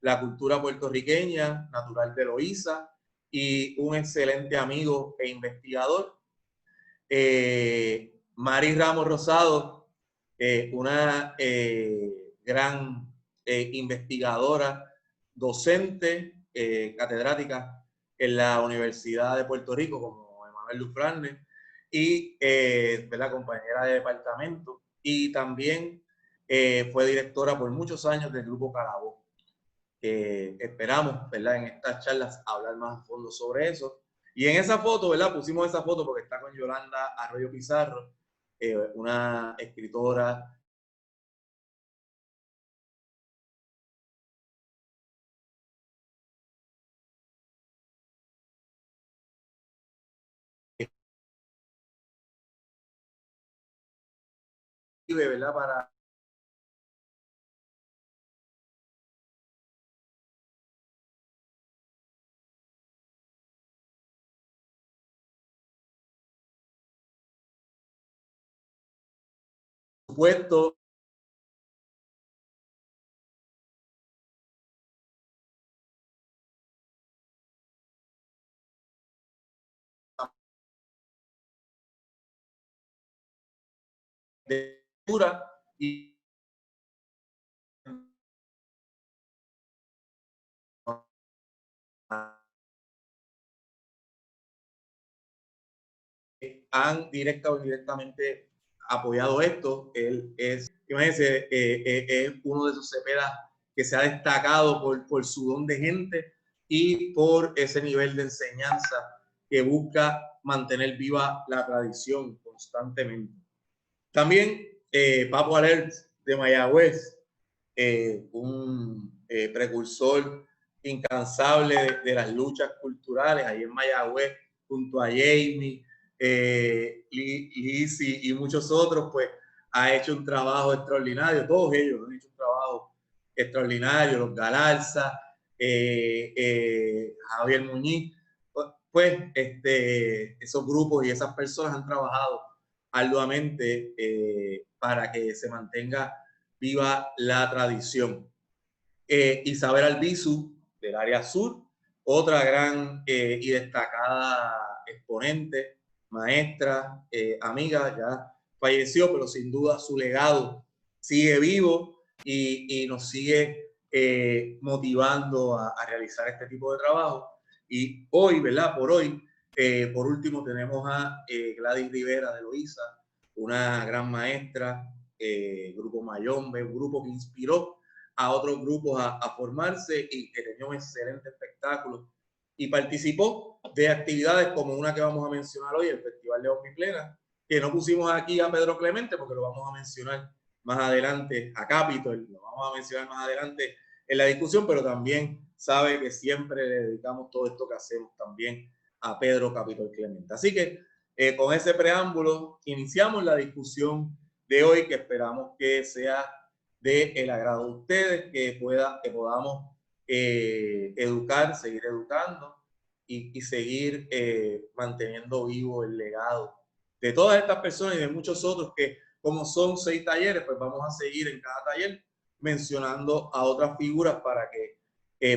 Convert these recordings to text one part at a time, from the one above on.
la cultura puertorriqueña, natural de Loíza, y un excelente amigo e investigador. Mari Ramos Rosado, una gran investigadora, docente, catedrática en la Universidad de Puerto Rico, como Emanuel Dufrane, y la compañera de departamento, y también fue directora por muchos años del Grupo Carabobo. Esperamos, ¿verdad?, en estas charlas hablar más a fondo sobre eso. Y en esa foto, ¿verdad?, pusimos esa foto porque está con Yolanda Arroyo Pizarro, una escritora que escribe, ¿verdad?, para supuesto de lectura y han directa o indirectamente apoyado esto. Él es, imagínense, es uno de esos Cepedas que se ha destacado por su don de gente y por ese nivel de enseñanza que busca mantener viva la tradición constantemente. También Papo Alert de Mayagüez, un precursor incansable de las luchas culturales, ahí en Mayagüez, junto a Jamie, Lizzy y muchos otros, pues ha hecho un trabajo extraordinario. Todos ellos han hecho un trabajo extraordinario, los Galarza, Javier Muñiz, pues esos grupos y esas personas han trabajado arduamente para que se mantenga viva la tradición. Isabel Albizu, del área sur, otra gran y destacada exponente, maestra, amiga, ya falleció, pero sin duda su legado sigue vivo y nos sigue motivando a realizar este tipo de trabajo. Y hoy, ¿verdad? Por hoy, por último, tenemos a Gladys Rivera de Loíza, una gran maestra, Grupo Mayombe, un grupo que inspiró a otros grupos a formarse y que tenía un excelente espectáculo y participó de actividades como una que vamos a mencionar hoy, el Festival de Omniplena, que no pusimos aquí a Pedro Clemente porque lo vamos a mencionar más adelante, a Capitol, lo vamos a mencionar más adelante en la discusión, pero también sabe que siempre le dedicamos todo esto que hacemos también a Pedro Capitol Clemente. Así que con ese preámbulo iniciamos la discusión de hoy, que esperamos que sea del agrado de ustedes, que podamos educar, seguir educando y seguir manteniendo vivo el legado de todas estas personas y de muchos otros que, como son 6 talleres, pues vamos a seguir en cada taller mencionando a otras figuras para que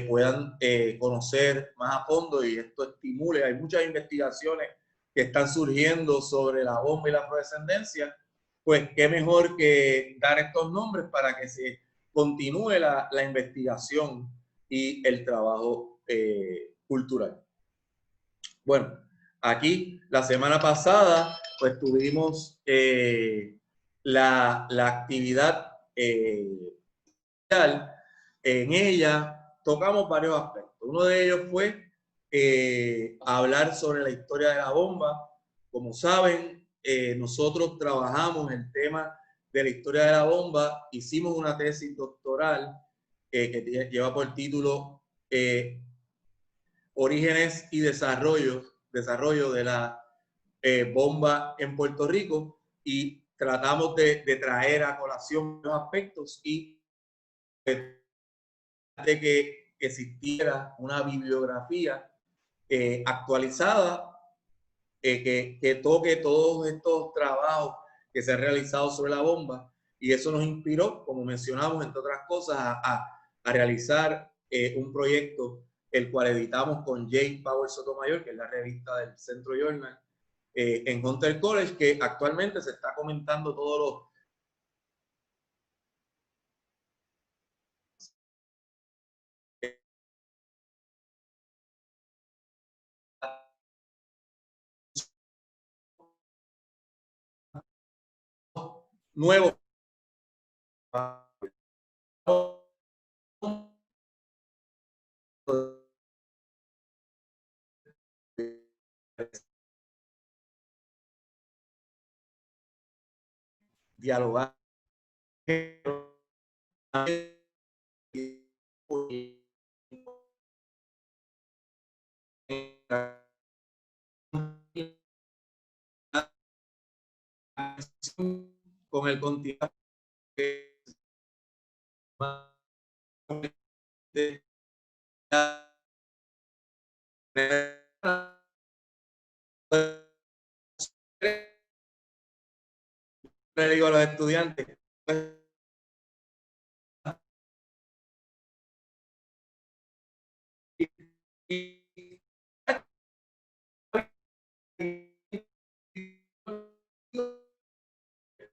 puedan conocer más a fondo y esto estimule. Hay muchas investigaciones que están surgiendo sobre la bomba y la afrodescendencia, pues qué mejor que dar estos nombres para que se continúe la investigación y el trabajo cultural. Bueno, aquí la semana pasada pues tuvimos la actividad en ella tocamos varios aspectos. Uno de ellos fue hablar sobre la historia de la bomba. Como saben, nosotros trabajamos el tema de la historia de la bomba, hicimos una tesis doctoral que lleva por título Orígenes y desarrollo de la bomba en Puerto Rico, y tratamos de traer a colación los aspectos y de que existiera una bibliografía actualizada que toque todos estos trabajos que se han realizado sobre la bomba, y eso nos inspiró, como mencionamos, entre otras cosas, a realizar un proyecto el cual editamos con Jay Power Sotomayor, que es la revista del Centro Journal, en Hunter College, que actualmente se está comentando todos los nuevos dialogar con el continente le digo a los estudiantes,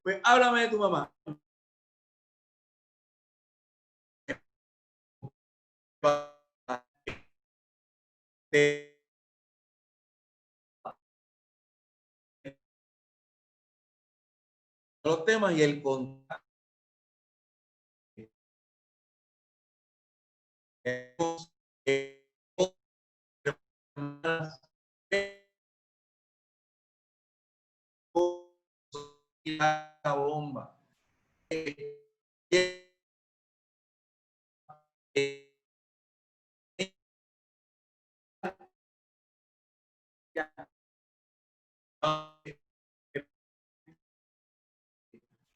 pues háblame de tu mamá. Los temas y el contacto. La bomba.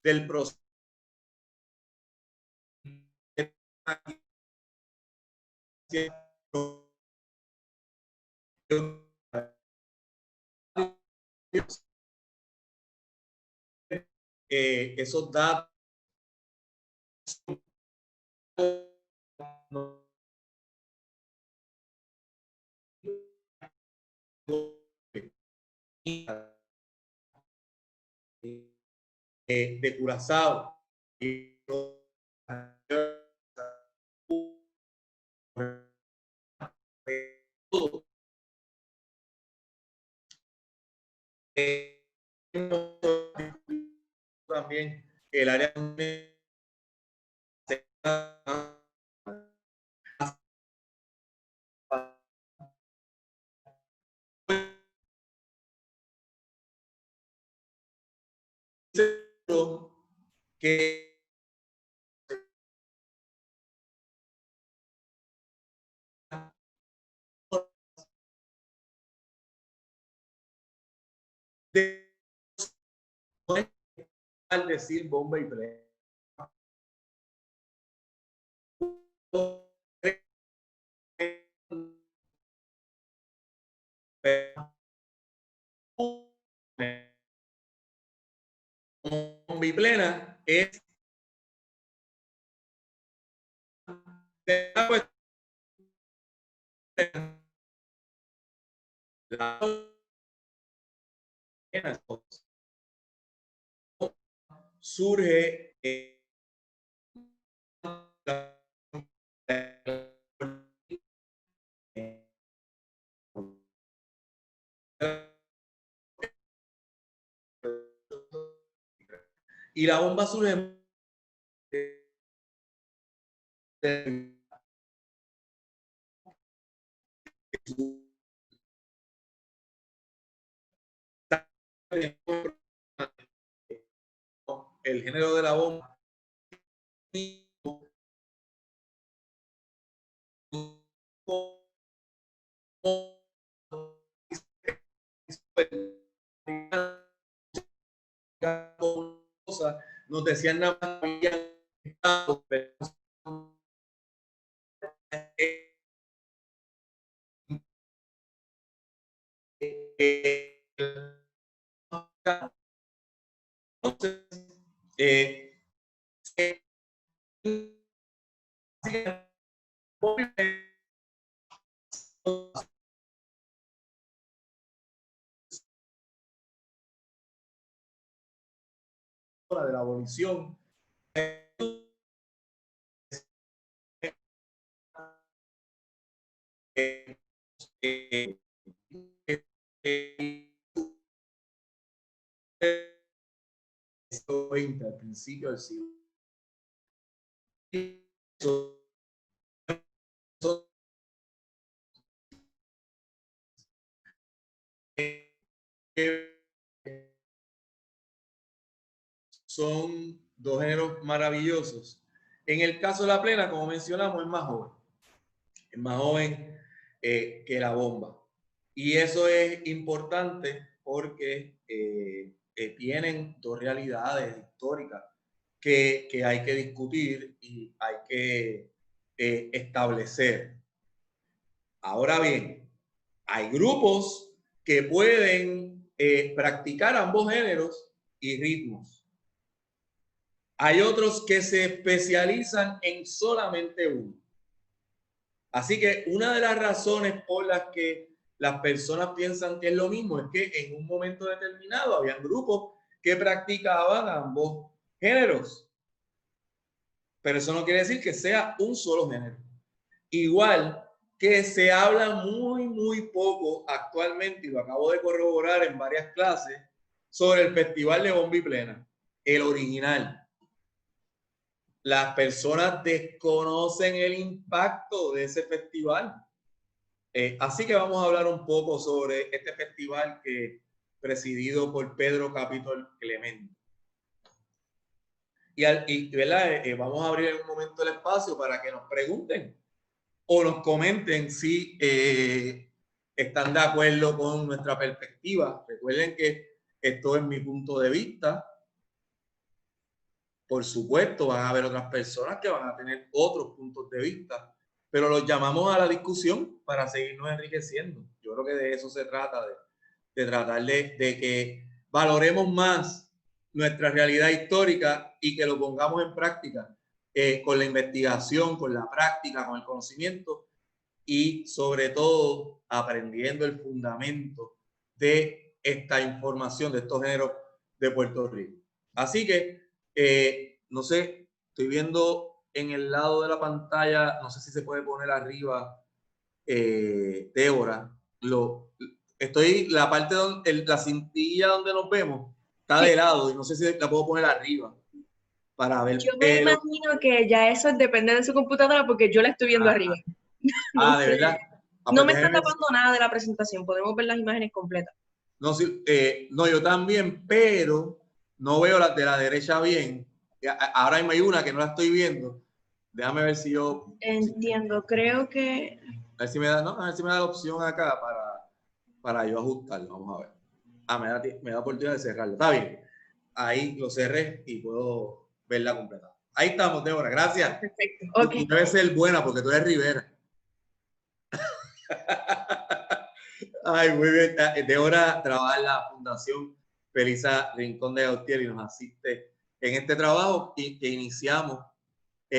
Del proceso esos datos de Curazao también el área que de, al decir bomba y plena. Bomba y plena es la surge y la bomba surge el género de la bomba nos decían nada más entonces, de la abolición. Al principio del siglo. Son dos géneros maravillosos. En el caso de la plena, como mencionamos, es más joven. Es más joven que la bomba. Y eso es importante porque tienen dos realidades históricas que hay que discutir y hay que establecer. Ahora bien, hay grupos que pueden practicar ambos géneros y ritmos. Hay otros que se especializan en solamente uno. Así que una de las razones por las que las personas piensan que es lo mismo es que en un momento determinado habían grupos que practicaban ambos géneros. Pero eso no quiere decir que sea un solo género. Igual que se habla muy poco actualmente, y lo acabo de corroborar en varias clases, sobre el Festival de Bomba y Plena, el original. Las personas desconocen el impacto de ese festival. Así que vamos a hablar un poco sobre este festival que presidido por Pedro Capitol Clemente. ¿Verdad? Vamos a abrir en un momento el espacio para que nos pregunten o nos comenten si están de acuerdo con nuestra perspectiva. Recuerden que esto es mi punto de vista. Por supuesto, van a haber otras personas que van a tener otros puntos de vista, pero los llamamos a la discusión para seguirnos enriqueciendo. Yo creo que de eso se trata, de tratar de que valoremos más nuestra realidad histórica y que lo pongamos en práctica con la investigación, con la práctica, con el conocimiento y sobre todo aprendiendo el fundamento de esta información, de estos géneros de Puerto Rico. Así que, no sé, estoy viendo en el lado de la pantalla, no sé si se puede poner arriba, Débora, la parte donde, la cintilla donde nos vemos, está de lado y no sé si la puedo poner arriba para ver. Yo me imagino que ya eso depende de su computadora porque yo la estoy viendo arriba. No sé. De verdad. No me está tapando nada de la presentación, podemos ver las imágenes completas. No, no, yo también, pero no veo las de la derecha bien. Ahora hay una que no la estoy viendo. Déjame ver si yo... Entiendo, creo que... A ver si me da, ¿no? A ver si me da la opción acá para yo ajustarlo. Vamos a ver. Me da oportunidad de cerrarlo. Está bien. Ahí lo cerré y puedo verla completa. Ahí estamos, Débora. Gracias. Perfecto. Okay. Tú debes ser buena porque tú eres Rivera. Ay, muy bien. Débora trabaja en la Fundación Felisa Rincón de Gautier y nos asiste en este trabajo que iniciamos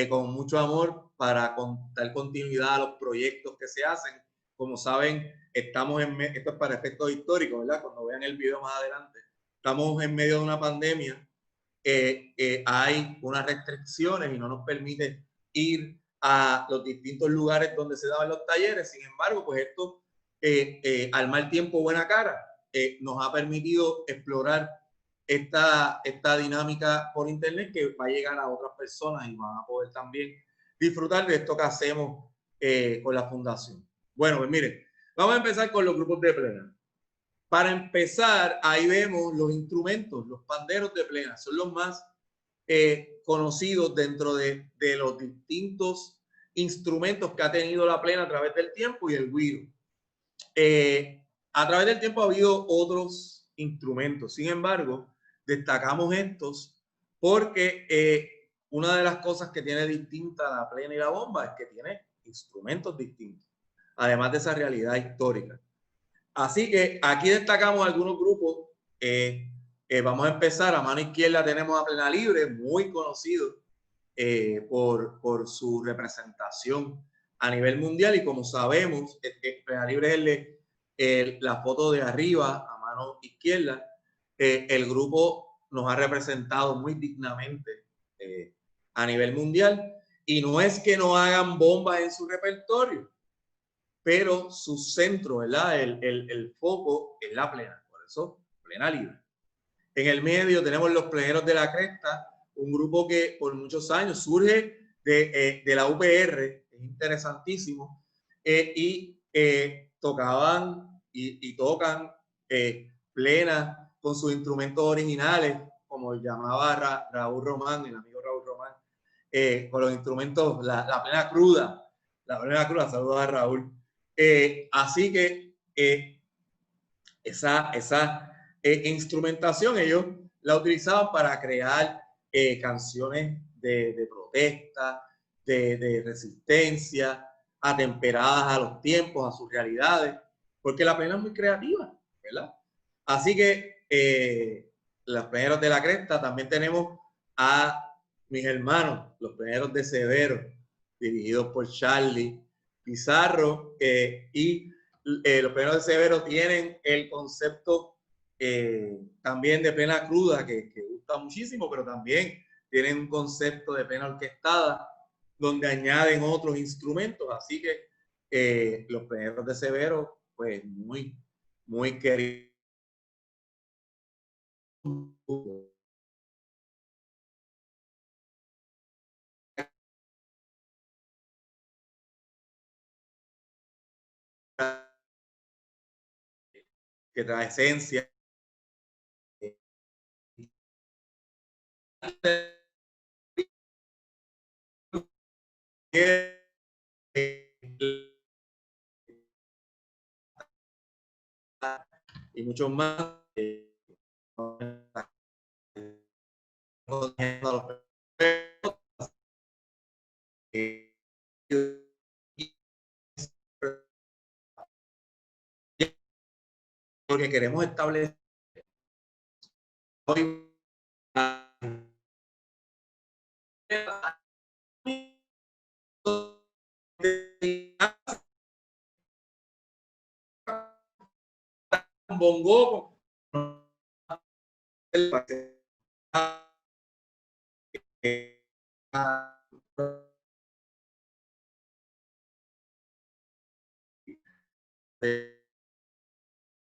con mucho amor para dar continuidad a los proyectos que se hacen. Como saben, estamos esto es para efectos históricos, ¿verdad? Cuando vean el video más adelante, estamos en medio de una pandemia. Hay unas restricciones y no nos permite ir a los distintos lugares donde se daban los talleres. Sin embargo, pues esto, al mal tiempo, buena cara, nos ha permitido explorar esta dinámica por internet que va a llegar a otras personas y van a poder también disfrutar de esto que hacemos con la fundación. Bueno, pues miren, vamos a empezar con los grupos de plena. Para empezar, ahí vemos los instrumentos, los panderos de plena, son los más conocidos dentro de los distintos instrumentos que ha tenido la plena a través del tiempo y el güiro. A través del tiempo ha habido otros instrumentos, sin embargo, destacamos estos porque una de las cosas que tiene distinta la plena y la bomba es que tiene instrumentos distintos, además de esa realidad histórica. Así que aquí destacamos algunos grupos. Vamos a empezar. A mano izquierda tenemos a Plena Libre, muy conocido por su representación a nivel mundial y como sabemos, Plena Libre es la foto de arriba, a mano izquierda, el grupo nos ha representado muy dignamente a nivel mundial y no es que no hagan bombas en su repertorio, pero su centro, ¿verdad? El foco es la plena, por eso Plena Libre. En el medio tenemos los Pleneros de la Cresta, un grupo que por muchos años surge de la UPR, es interesantísimo, y tocaban y tocan plena con sus instrumentos originales, como llamaba Raúl Román, el amigo Raúl Román, con los instrumentos, la plena cruda, saludos a Raúl. Así que esa instrumentación ellos la utilizaban para crear canciones de protesta, de resistencia, atemperadas a los tiempos, a sus realidades, porque la plena es muy creativa, ¿verdad? Así que los Pleneros de la Cresta, también tenemos a mis hermanos, los Pleneros de Severo, dirigidos por Charlie Pizarro, y los Pleneros de Severo tienen el concepto también de plena cruda, que gusta muchísimo, pero también tienen un concepto de plena orquestada, donde añaden otros instrumentos. Así que los Pleneros de Severo, pues muy queridos. Que trae esencia. Y muchos más. Porque queremos establecer hoy un bongo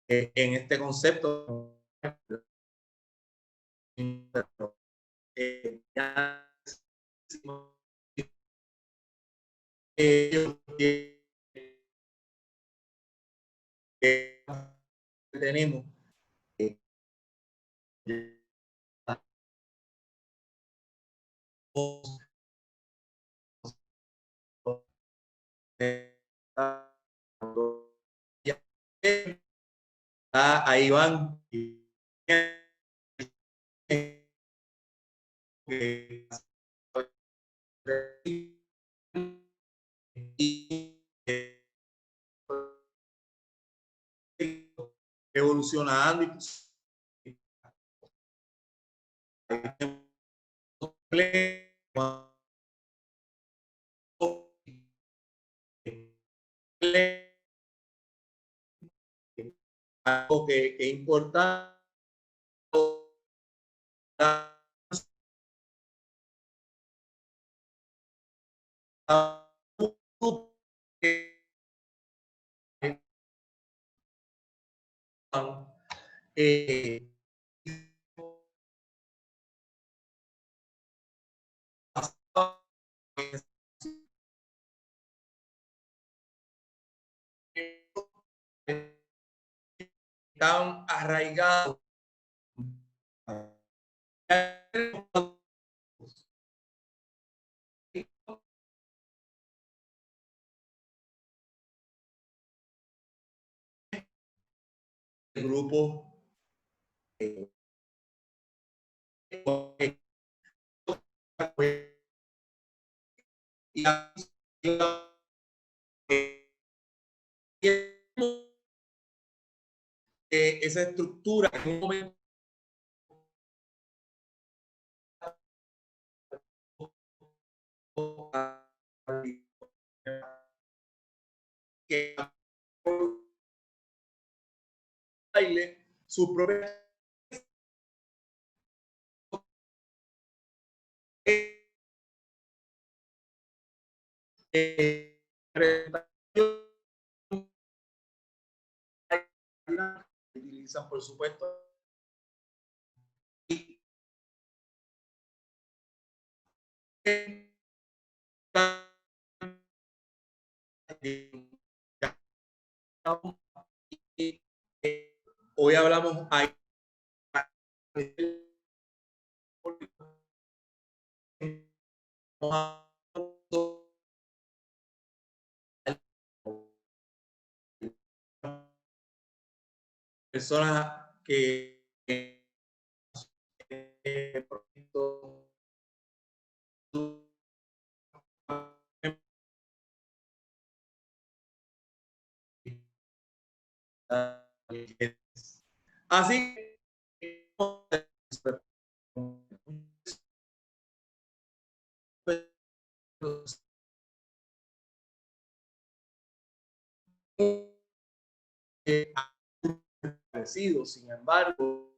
en este concepto tenemos ahí van evolucionando algo que importa eh, están arraigados el grupo y esa estructura en un momento que baile su propia utilizan, por supuesto, hoy hablamos ahí personas que así sin embargo,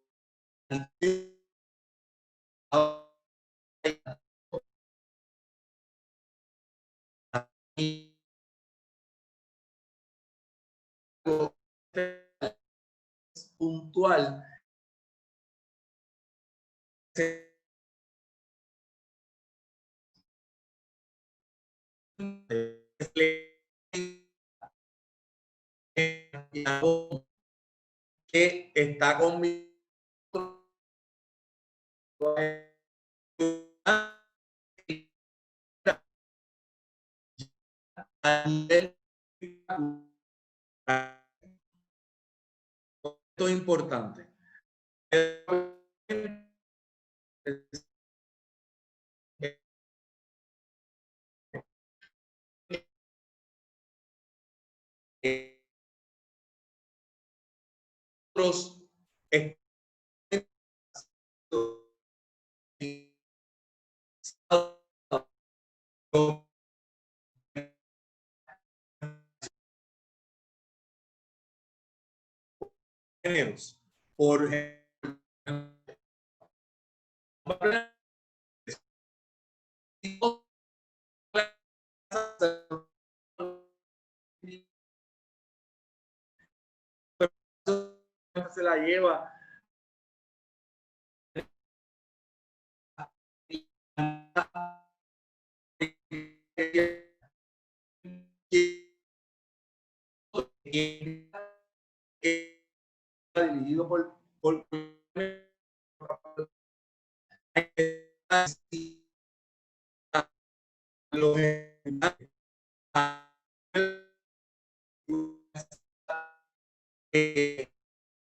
puntual que está conmigo a nivel, esto es importante. Nosotros géneros, por ejemplo, se la lleva dividido por los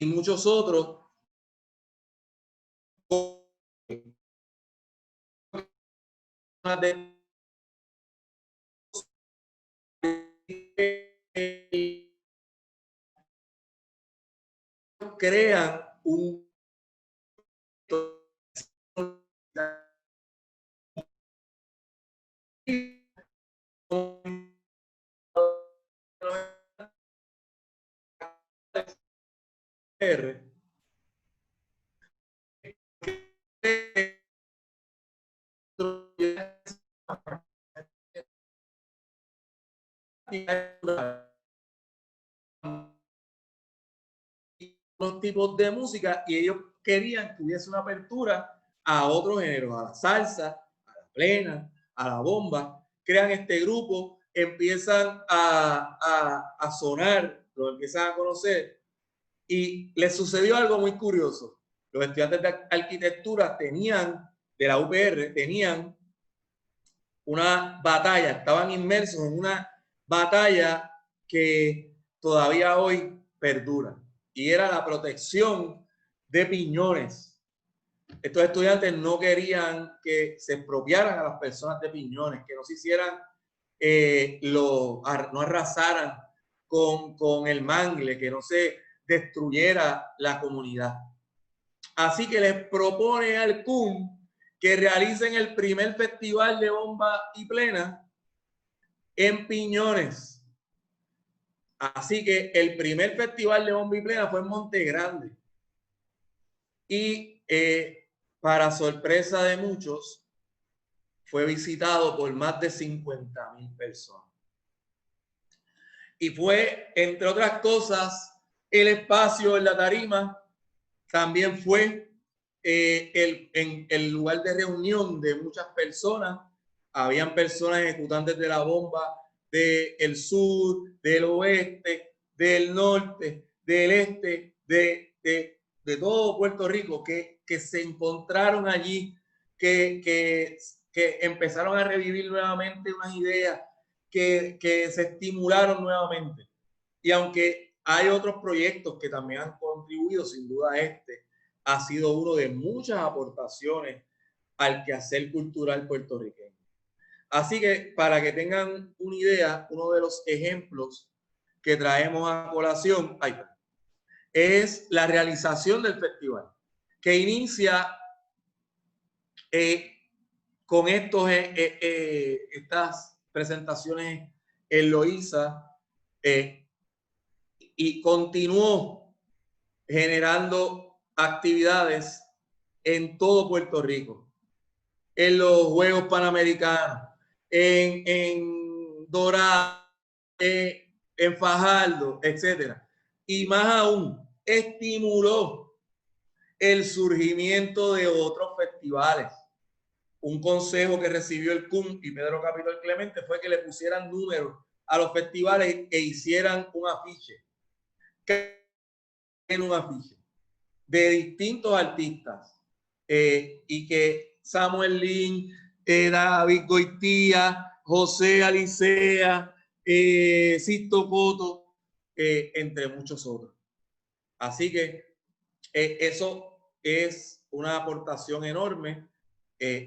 y muchos otros crean un los tipos de música y ellos querían que hubiese una apertura a otros géneros, a la salsa, a la plena, a la bomba. Crean este grupo, empiezan a sonar, lo empiezan a conocer y les sucedió algo muy curioso. Los estudiantes de arquitectura tenían, de la UPR, tenían una batalla, estaban inmersos en una batalla que todavía hoy perdura y era la protección de Piñones. Estos estudiantes no querían que se expropiaran a las personas de Piñones, que no se hicieran, no arrasaran con el mangle, que no se destruyera la comunidad. Así que les propone al CUM que realicen el primer festival de bomba y plena en Piñones. Así que el primer festival de Bomba y Plena fue en Monte Grande. Y para sorpresa de muchos, fue visitado por más de 50,000 personas. Y fue, entre otras cosas, el espacio en la tarima, también fue el lugar de reunión de muchas personas. Habían personas ejecutantes de la bomba del sur, del oeste, del norte, del este, de todo Puerto Rico, que se encontraron allí, que empezaron a revivir nuevamente unas ideas, que se estimularon nuevamente. Y aunque hay otros proyectos que también han contribuido, sin duda este ha sido uno de muchas aportaciones al quehacer cultural puertorriqueño. Así que para que tengan una idea, uno de los ejemplos que traemos a colación es la realización del festival, que inicia con estas presentaciones en Loíza y continuó generando actividades en todo Puerto Rico, en los Juegos Panamericanos, en Dorado, en Fajardo, etcétera. Y más aún, estimuló el surgimiento de otros festivales. Un consejo que recibió el CUM y Pedro Capitol Clemente fue que le pusieran números a los festivales e hicieran un afiche de distintos artistas y que Samuel Lin, David Goitía, José Alicea, Sisto Coto, entre muchos otros. Así que eso es una aportación enorme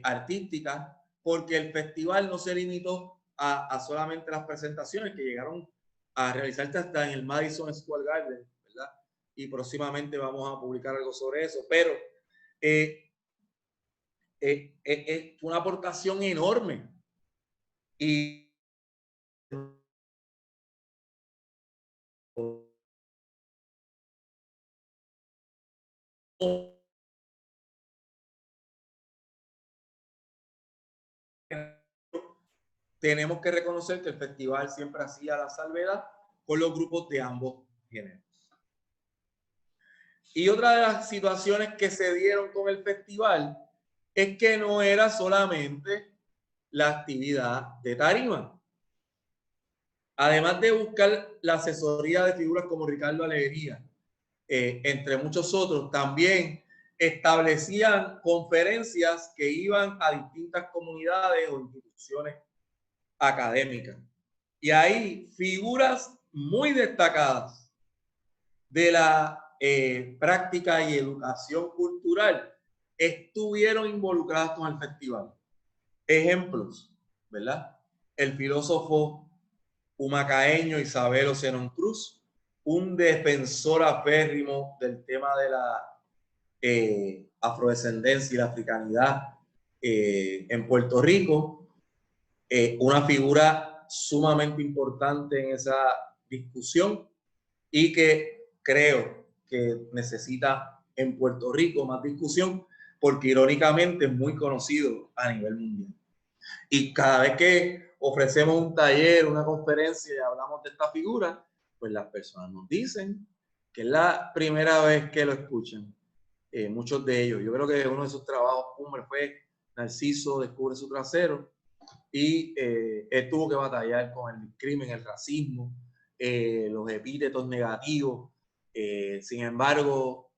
artística, porque el festival no se limitó a solamente las presentaciones que llegaron a realizarse hasta en el Madison Square Garden, ¿verdad? Y próximamente vamos a publicar algo sobre eso, pero es una aportación enorme. Y tenemos que reconocer que el festival siempre hacía la salvedad con los grupos de ambos géneros. Y otra de las situaciones que se dieron con el festival es que no era solamente la actividad de tarima. Además de buscar la asesoría de figuras como Ricardo Alegría, entre muchos otros, también establecían conferencias que iban a distintas comunidades o instituciones académicas. Y ahí figuras muy destacadas de la práctica y educación cultural estuvieron involucradas con el festival. Ejemplos, ¿verdad? El filósofo humacaeño Isabel Zenón Cruz, un defensor aférrimo del tema de la afrodescendencia y la africanidad en Puerto Rico, una figura sumamente importante en esa discusión y que creo que necesita en Puerto Rico más discusión, porque irónicamente es muy conocido a nivel mundial. Y cada vez que ofrecemos un taller, una conferencia y hablamos de esta figura, pues las personas nos dicen que es la primera vez que lo escuchan. Muchos de ellos. Yo creo que uno de sus trabajos cumbre fue Narciso descubre su trasero, y él tuvo que batallar con el crimen, el racismo, los epítetos negativos. Sin embargo,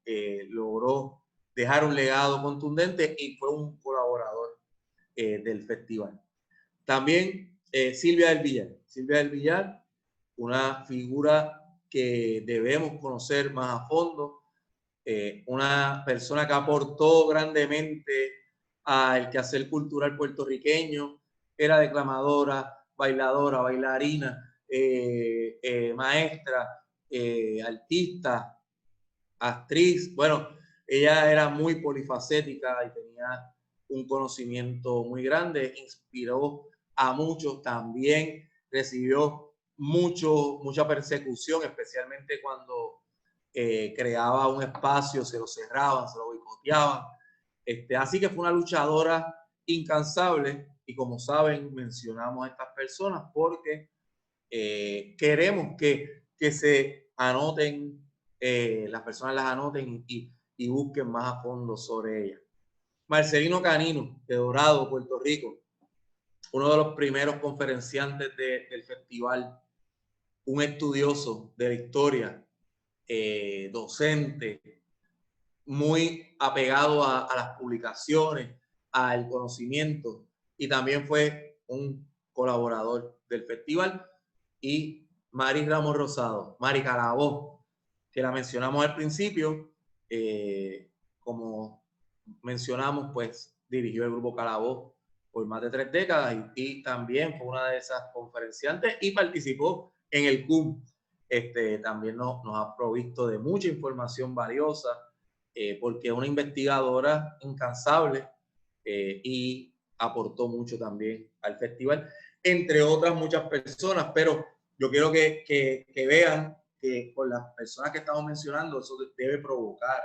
logró dejar un legado contundente y fue un colaborador del festival. También Silvia del Villar. Silvia del Villar, una figura que debemos conocer más a fondo, una persona que aportó grandemente al quehacer cultural puertorriqueño, era declamadora, bailadora, bailarina, maestra, artista, actriz. Bueno, ella era muy polifacética y tenía un conocimiento muy grande, inspiró a muchos, también recibió mucha persecución, especialmente cuando creaba un espacio, se lo cerraban, se lo boicoteaban. Así que fue una luchadora incansable y, como saben, mencionamos a estas personas porque queremos que se anoten, las personas las anoten y busquen más a fondo sobre ellas. Marcelino Canino, de Dorado, Puerto Rico, uno de los primeros conferenciantes del festival, un estudioso de la historia, docente, muy apegado a las publicaciones, al conocimiento, y también fue un colaborador del festival. Y Mari Ramos Rosado, Mari Carabobo, que la mencionamos al principio, como mencionamos, pues dirigió el grupo Carabobo por más de 3 décadas y también fue una de esas conferenciantes y participó en el CUM. También nos ha provisto de mucha información valiosa, porque es una investigadora incansable, y aportó mucho también al festival, entre otras muchas personas, pero yo quiero que vean que con las personas que estamos mencionando, eso debe provocar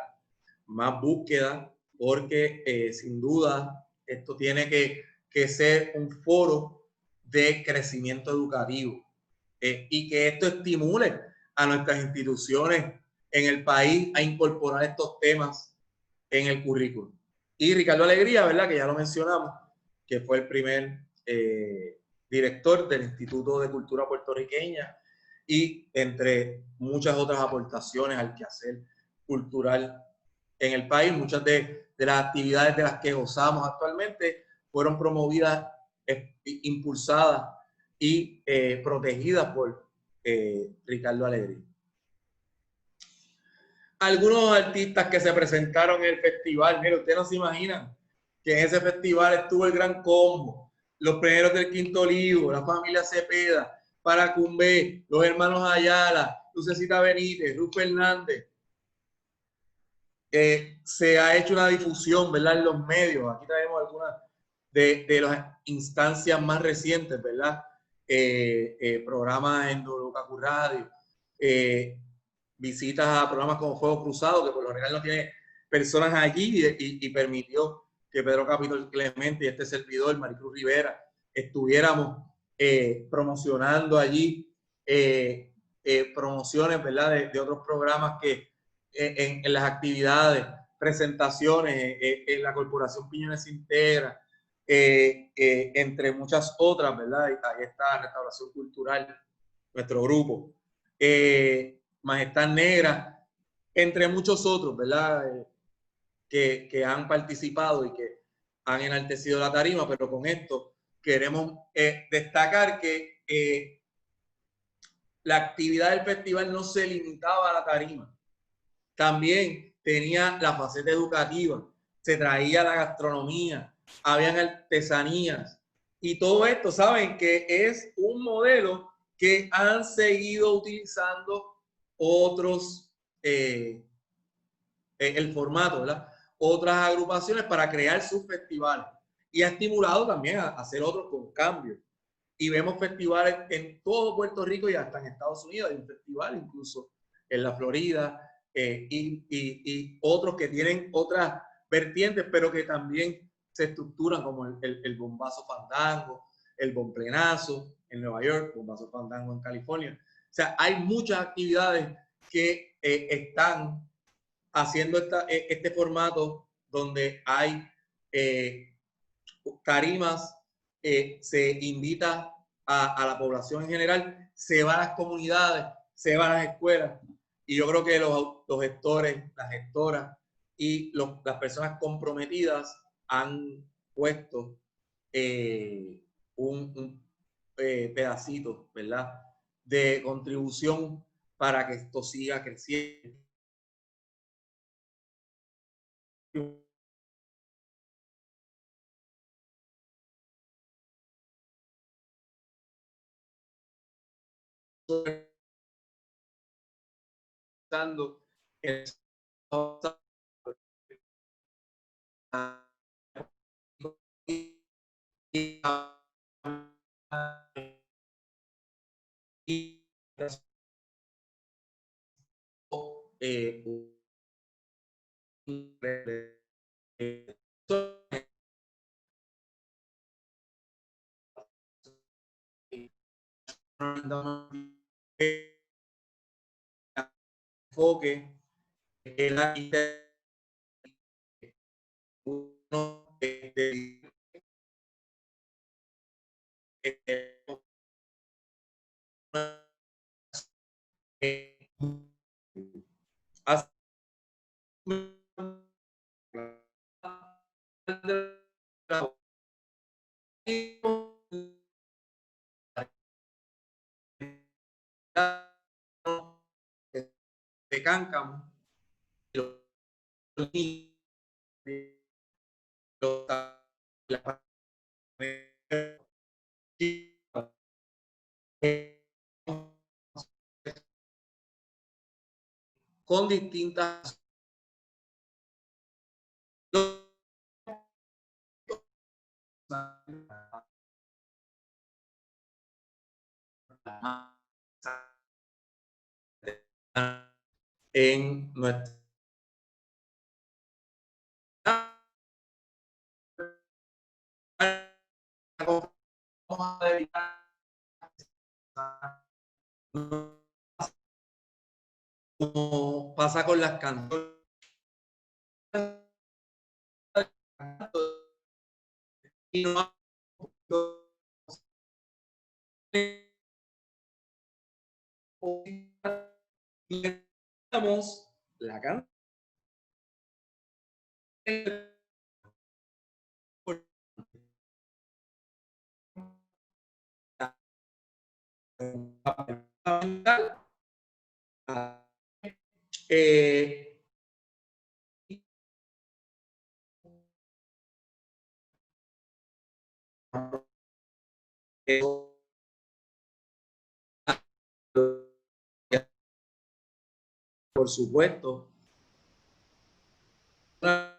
más búsqueda, porque sin duda esto tiene que ser un foro de crecimiento educativo, y que esto estimule a nuestras instituciones en el país a incorporar estos temas en el currículum. Y Ricardo Alegría, ¿verdad? Que ya lo mencionamos, que fue el primer director del Instituto de Cultura Puertorriqueña, y entre muchas otras aportaciones al quehacer cultural en el país. Muchas de las actividades de las que gozamos actualmente fueron promovidas, impulsadas y protegidas por Ricardo Alegría. Algunos artistas que se presentaron en el festival, mire, ustedes no se imaginan que en ese festival estuvo el Gran Combo, los Primeros del Quinto Olivo, la familia Cepeda, Paracumbé, los hermanos Ayala, Lucecita Benítez, Ruth Fernández. Se ha hecho una difusión, ¿verdad?, en los medios. Aquí traemos algunas de las instancias más recientes, ¿verdad? Programas en WKQ Radio, visitas a programas como Fuego Cruzado, que por lo general no tiene personas allí, y permitió que Pedro Capitol Clemente y este servidor, Maricruz Rivera, estuviéramos promocionando allí promociones, ¿verdad?, de otros programas que en las actividades, presentaciones, en la Corporación Piñones Integra, entre muchas otras, ¿verdad? Ahí está Restauración Cultural, nuestro grupo. Majestad Negra, entre muchos otros, ¿verdad? Que han participado y que han enaltecido la tarima, pero con esto queremos destacar que la actividad del festival no se limitaba a la tarima, también tenía la faceta educativa, se traía la gastronomía, habían artesanías, y todo esto, saben que es un modelo que han seguido utilizando otros, el formato, ¿verdad? Otras agrupaciones para crear sus festivales, y ha estimulado también a hacer otros con cambios. Y vemos festivales en todo Puerto Rico y hasta en Estados Unidos. Hay un festival incluso en la Florida, y otros que tienen otras vertientes, pero que también se estructuran como el Bombazo Fandango, el Bomplenazo en Nueva York, Bombazo Fandango en California. O sea, hay muchas actividades que están haciendo este formato donde hay tarimas, se invita a la población en general, se va a las comunidades, se va a las escuelas, y yo creo que los gestores, las gestoras y las personas comprometidas han puesto un pedacito, ¿verdad?, de contribución para que esto siga creciendo. enfoque en la uno de cáncamo, con distintas en nuestra como pasa con las canciones y no la canción eh, por supuesto, tan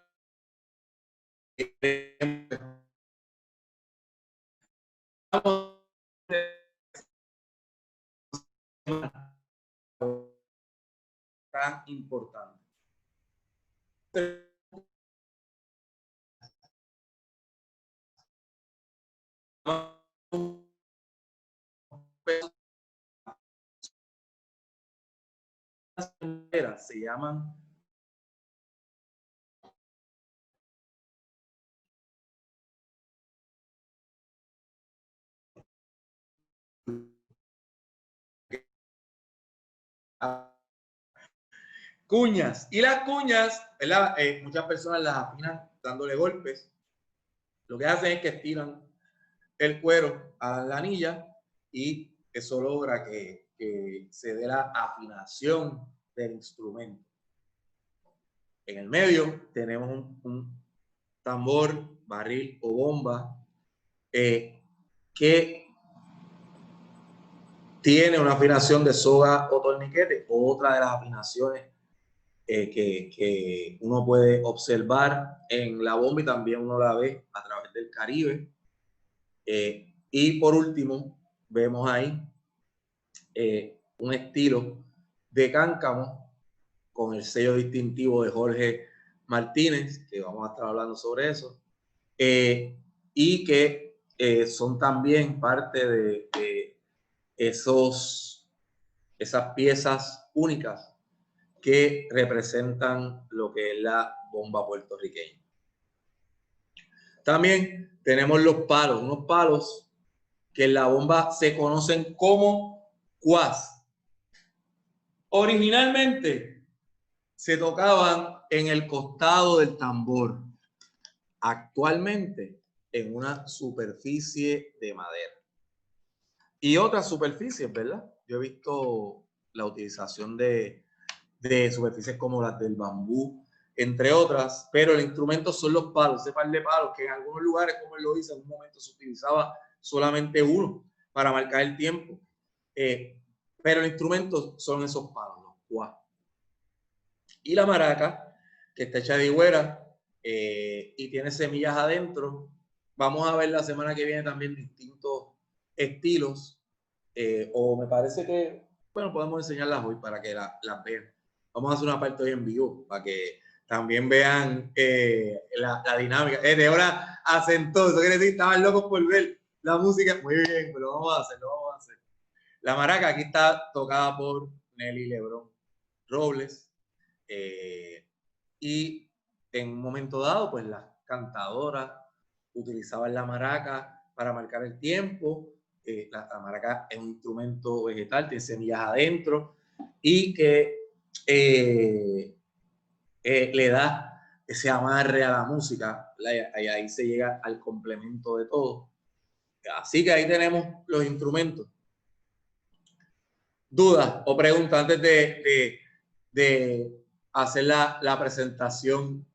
importante. Se llaman cuñas. Y las cuñas, ¿verdad? Muchas personas las afinan dándole golpes. Lo que hacen es que estiran el cuero a la anilla y eso logra que se dé la afinación del instrumento. En el medio tenemos un tambor, barril o bomba que tiene una afinación de soga o torniquete. Otra de las afinaciones que uno puede observar en la bomba y también uno la ve a través del Caribe. Y por último, vemos ahí un estilo de cáncamo con el sello distintivo de Jorge Martínez, que vamos a estar hablando sobre eso, y que son también parte de esas piezas únicas que representan lo que es la bomba puertorriqueña. También tenemos los palos, unos palos que en la bomba se conocen como cuas. Originalmente se tocaban en el costado del tambor, actualmente en una superficie de madera. Y otras superficies, ¿verdad? Yo he visto la utilización de superficies como las del bambú, entre otras, pero el instrumento son los palos, ese par de palos que en algunos lugares, como él lo dice, en un momento se utilizaba solamente uno para marcar el tiempo. Pero el instrumento son esos palos, los cuas. Y la maraca, que está hecha de higuera y tiene semillas adentro. Vamos a ver la semana que viene también distintos estilos, o me parece que Bueno, podemos enseñarlas hoy para que las vean. Vamos a hacer una parte hoy en vivo para que también vean la dinámica. Débora asentó, eso quiere decir, estaban locos por ver la música. Muy bien, pero vamos a hacerlo, vamos a hacer. La maraca aquí está tocada por Nelly Lebrón Robles. Y en un momento dado, pues las cantadoras utilizaban la maraca para marcar el tiempo. La maraca es un instrumento vegetal, tiene semillas adentro y que le da ese amarre a la música. Y ahí se llega al complemento de todo. Así que ahí tenemos los instrumentos. ¿Dudas o preguntas antes de hacer la presentación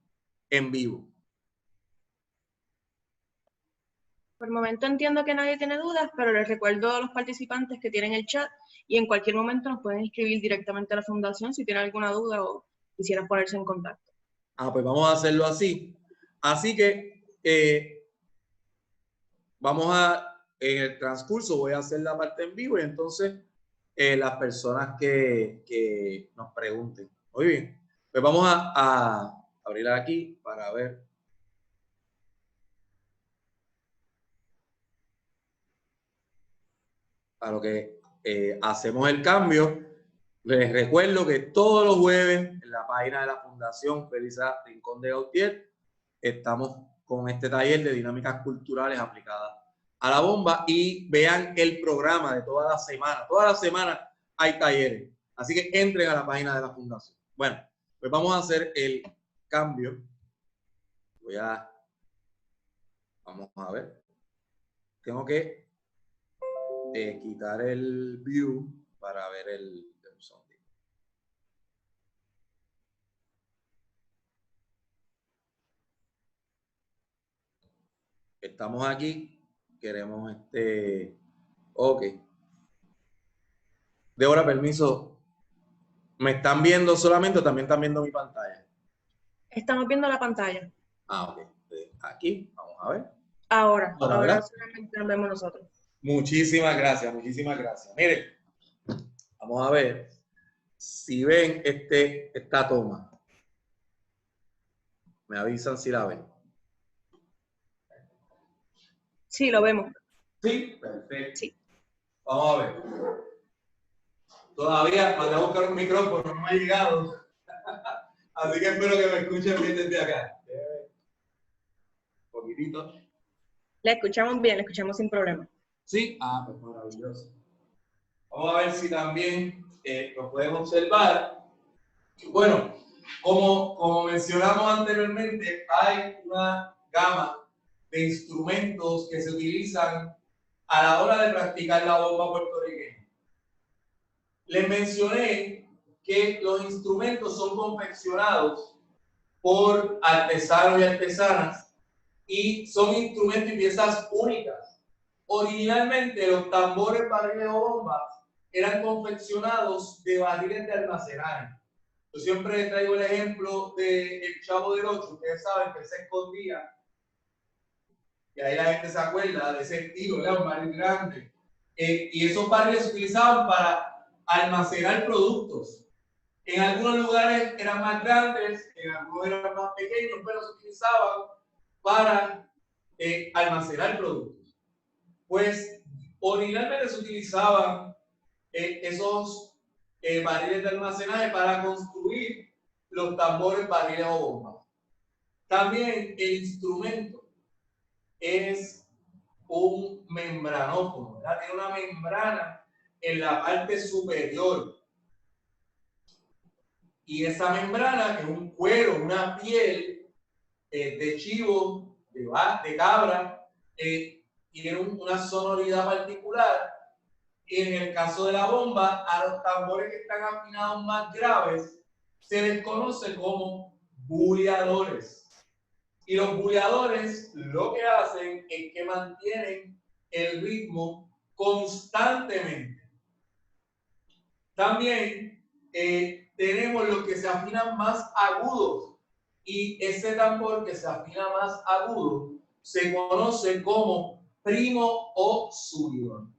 en vivo? Por el momento entiendo que nadie tiene dudas, pero les recuerdo a los participantes que tienen el chat y en cualquier momento nos pueden escribir directamente a la fundación si tienen alguna duda o quisieran ponerse en contacto. Pues vamos a hacerlo así. Así que en el transcurso voy a hacer la parte en vivo y entonces las personas que nos pregunten. Muy bien, pues vamos a abrir aquí para ver. A lo que hacemos el cambio. Les recuerdo que todos los jueves en la página de la Fundación Felisa Rincón de Gautier estamos con este taller de dinámicas culturales aplicadas a la bomba y vean el programa de toda la semana. Toda la semana hay talleres. Así que entren a la página de la Fundación. Bueno, pues vamos a hacer el cambio. Vamos a ver. Tengo que quitar el view para ver el zombie. Estamos aquí, queremos ok. Débora, permiso, ¿me están viendo solamente o también están viendo mi pantalla? Estamos viendo la pantalla. Ok. Aquí, vamos a ver. Ahora solamente nos vemos nosotros. Muchísimas gracias, muchísimas gracias. Miren, vamos a ver si ven esta toma. Me avisan si la ven. Sí, lo vemos. Sí, perfecto. Sí. Vamos a ver. Todavía mandé a buscar un micrófono, no me ha llegado. Así que espero que me escuchen bien desde acá. Un poquitito. La escuchamos bien, la escuchamos sin problema. Sí, pues maravilloso. Vamos a ver si también lo pueden observar. Bueno, como mencionamos anteriormente, hay una gama de instrumentos que se utilizan a la hora de practicar la bomba puertorriqueña. Les mencioné que los instrumentos son confeccionados por artesanos y artesanas y son instrumentos y piezas únicas. Originalmente los tambores, barriles o bombas eran confeccionados de barriles de almacenaje. Yo siempre traigo el ejemplo del Chavo del Ocho. Ustedes saben que él se escondía y ahí la gente se acuerda de ese estilo, ¿verdad? Un barril grande. Y esos barriles se utilizaban para almacenar productos. En algunos lugares eran más grandes, en algunos eran más pequeños, pero se utilizaban para almacenar productos. Pues originalmente se utilizaban esos barriles de almacenaje para construir los tambores, barriles o bombas. También el instrumento es un membranófono, ¿verdad? Tiene una membrana en la parte superior. Y esa membrana, que es un cuero, una piel de chivo, de cabra, tiene una sonoridad particular. Y en el caso de la bomba, a los tambores que están afinados más graves, se les conoce como buleadores. Y los buleadores lo que hacen es que mantienen el ritmo constantemente. También tenemos los que se afinan más agudos y ese tambor que se afina más agudo se conoce como primo o subidón.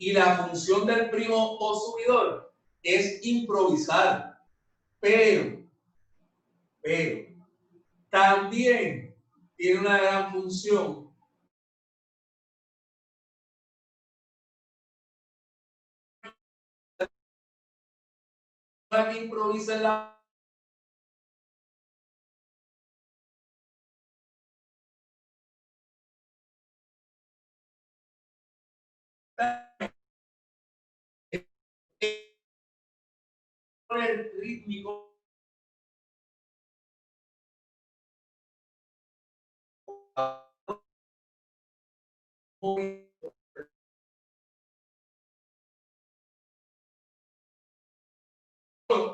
Y la función del primo o subidor es improvisar, pero también tiene una gran función para que improvise en la el rítmico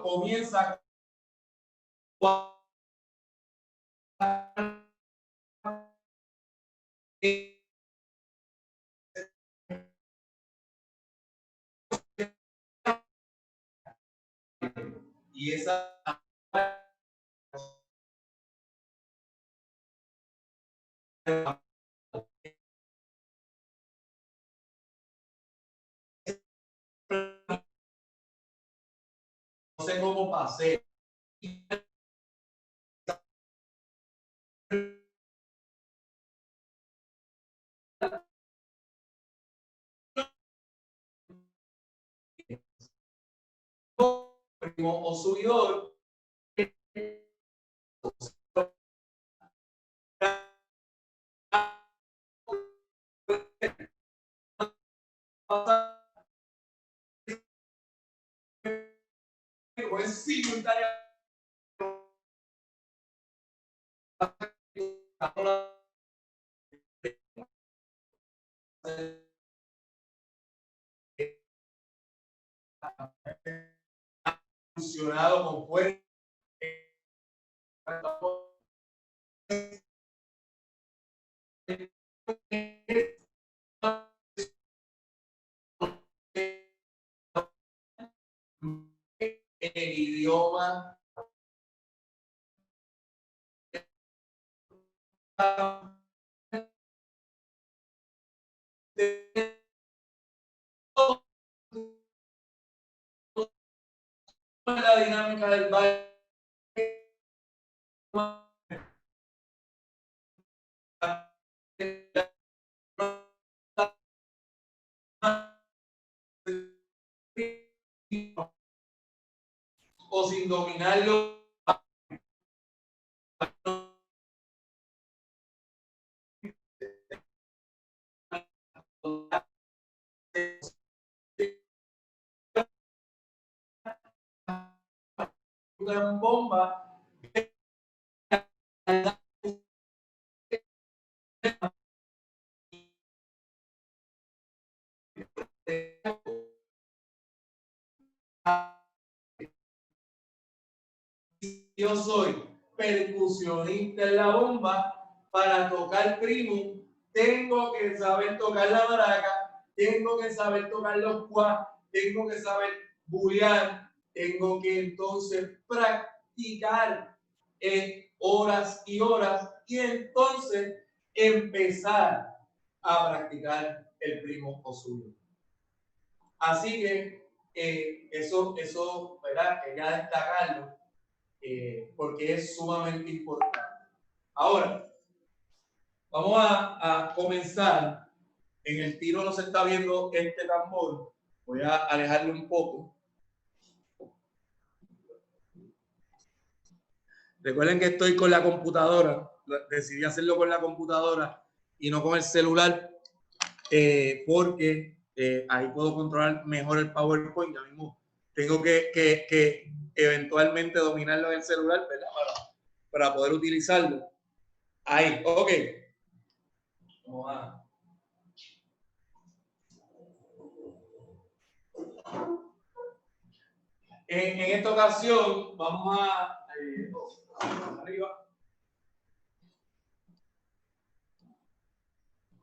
comienza y esa no sé cómo pasé. Primo o subidor es simultáneo funcionado con fuerza el idioma la dinámica del baile o sin dominarlo una bomba yo soy percusionista en la bomba, para tocar primo tengo que saber tocar la maraca, tengo que saber tocar los cuas, tengo que saber bullear, tengo que entonces practicar horas y horas y entonces empezar a practicar el primo o suyo. Así que eso, ¿verdad? Quería destacarlo. Porque es sumamente importante. Ahora, vamos a comenzar. En el tiro no se está viendo este tambor. Voy a alejarlo un poco. Recuerden que estoy con la computadora. Decidí hacerlo con la computadora y no con el celular porque ahí puedo controlar mejor el PowerPoint. Ya mismo tengo que eventualmente dominarlo en el celular, ¿verdad? Para poder utilizarlo. Ahí, ok. Vamos a... En esta ocasión vamos a arriba.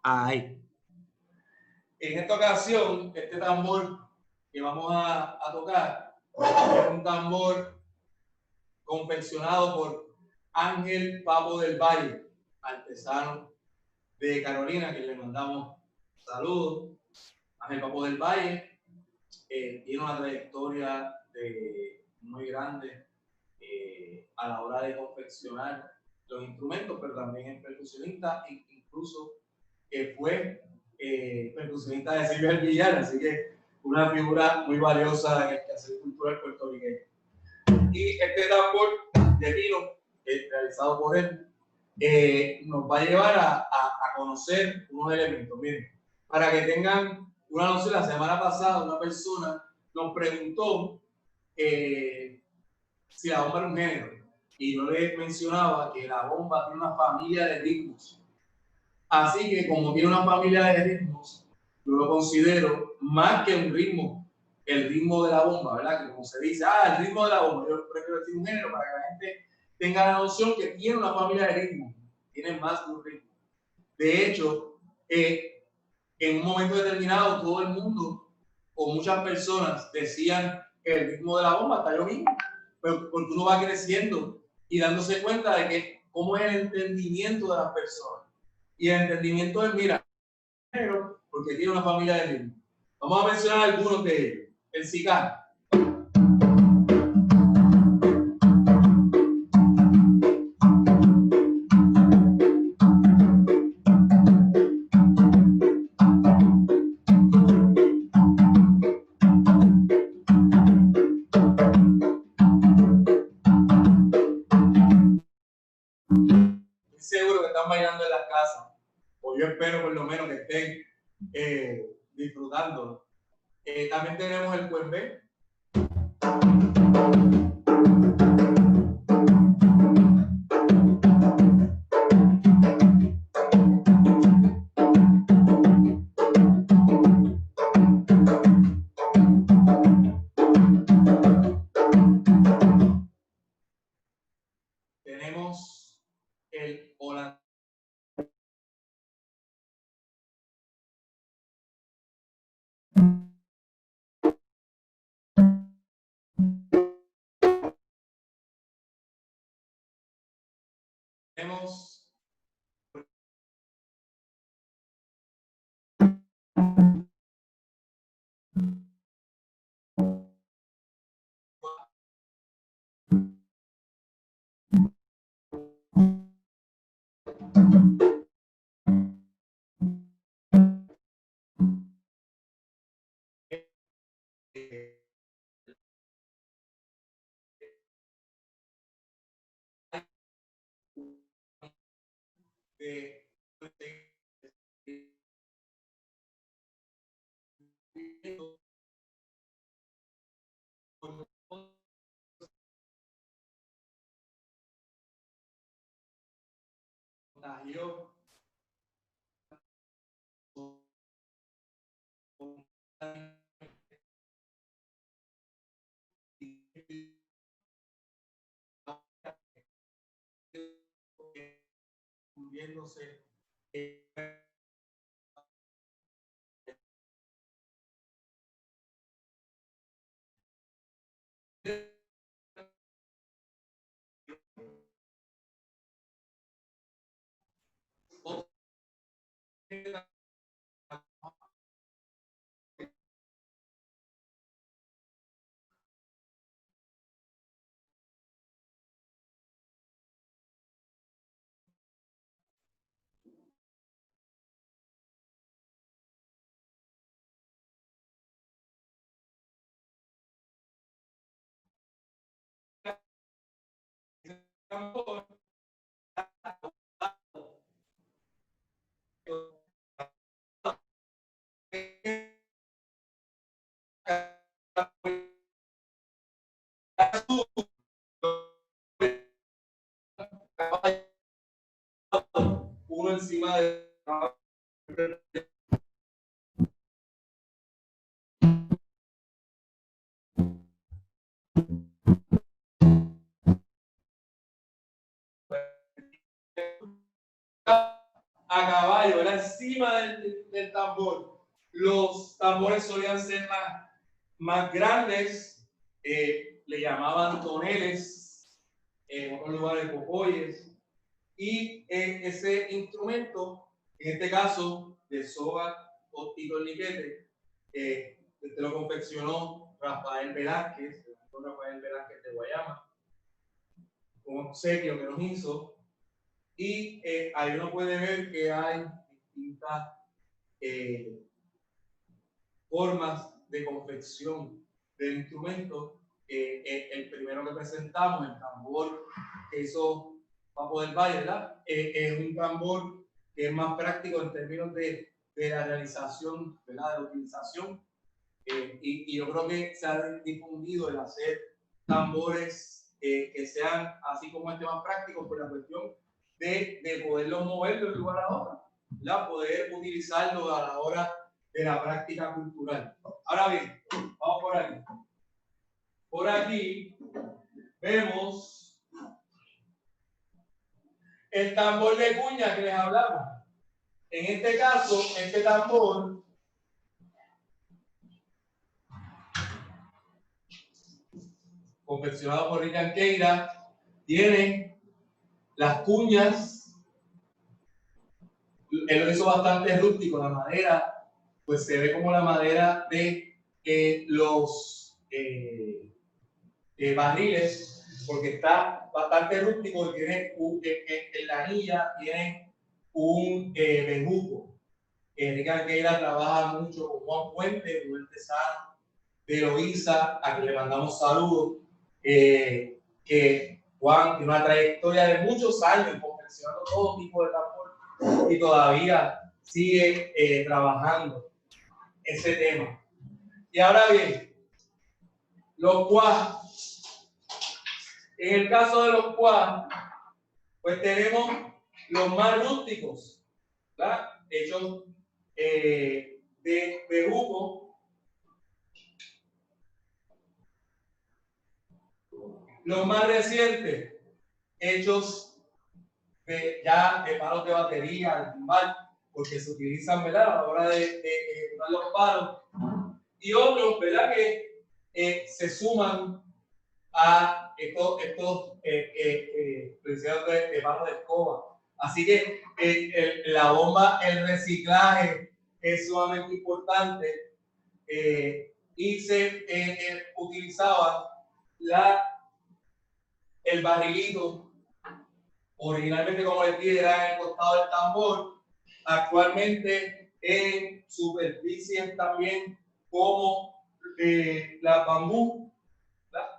Ahí. En esta ocasión, este tambor que vamos a tocar es un tambor confeccionado por Ángel Papo del Valle, artesano de Carolina, que le mandamos saludos. Ángel Papo del Valle tiene una trayectoria muy grande a la hora de confeccionar los instrumentos, pero también es percusionista, incluso fue percusionista de Silvio El Villar, así que una figura muy valiosa en el quehacer cultural puertorriqueño. Y este tambor de vino, realizado por él, nos va a llevar a conocer unos elementos. Miren, para que tengan una noción, la semana pasada una persona nos preguntó si la bomba era un género, y yo les mencionaba que la bomba tiene una familia de ritmos. Así que como tiene una familia de ritmos, yo lo considero más que un ritmo, el ritmo de la bomba, ¿verdad? Que como se dice, el ritmo de la bomba, yo prefiero decir un género para que la gente tenga la noción que tiene una familia de ritmos, tiene más de un ritmo. De hecho, en un momento determinado todo el mundo o muchas personas decían que el ritmo de la bomba está yo mismo, pero porque uno va creciendo y dándose cuenta de que cómo es el entendimiento de las personas. Y el entendimiento es, mira, porque tiene una familia de ritmos. Vamos a mencionar algunos de ellos. El cicano. Seguro que están bailando en las casas, o yo espero por lo menos que estén disfrutándolo. También tenemos el cuembé. Tenemos el holandés. Tenemos contagió hundiéndose uno encima de a caballo, era encima del tambor. Los tambores solían ser más grandes, le llamaban toneles, en otros lugares popoyes, y ese instrumento, en este caso de soga y torniquete, Este lo confeccionó Rafael Velázquez, el doctor Rafael Velázquez de Guayama, un obsequio que nos hizo. Y ahí uno puede ver que hay distintas formas de confección del instrumento. El primero que presentamos, el tambor que hizo Papo del Valle, ¿verdad? Es un tambor que es más práctico en términos de la realización, ¿verdad? De la utilización. Y yo creo que se ha difundido el hacer tambores que sean así como este más prácticos por la cuestión de poderlos mover de un lugar a otro, ¿verdad? Poder utilizarlo a la hora de la práctica cultural. Ahora bien, vamos por aquí. Por aquí vemos el tambor de cuña que les hablamos. En este caso, este tambor confeccionado por Rick Anqueira tiene las cuñas. Él lo hizo bastante rústico, la madera, pues se ve como la madera de los barriles, porque está bastante rústico y tiene en la anilla tiene un bejuco. Rick Anqueira trabaja mucho con Juan Puente, un artesano de Loíza, a quien le mandamos saludos, que Juan tiene una trayectoria de muchos años confeccionando todo tipo de tambor y todavía sigue trabajando ese tema. Y ahora bien, los cuas. En el caso de los cuas, pues tenemos los más rústicos, ¿verdad? Hechos de bejuco. Los más recientes, hechos ya de palos de batería, de timbal, porque se utilizan, ¿verdad?, a la hora de ejecutar los palos. Y otros, ¿verdad?, que se suman a estos de palos de escoba. Así que la bomba, el reciclaje es sumamente importante y se utilizaba el barrilito, originalmente, como les dije, era en el costado del tambor, actualmente en superficies también como la bambú, ¿verdad?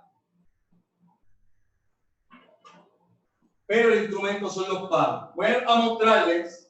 Pero el instrumento son los palos. Voy a mostrarles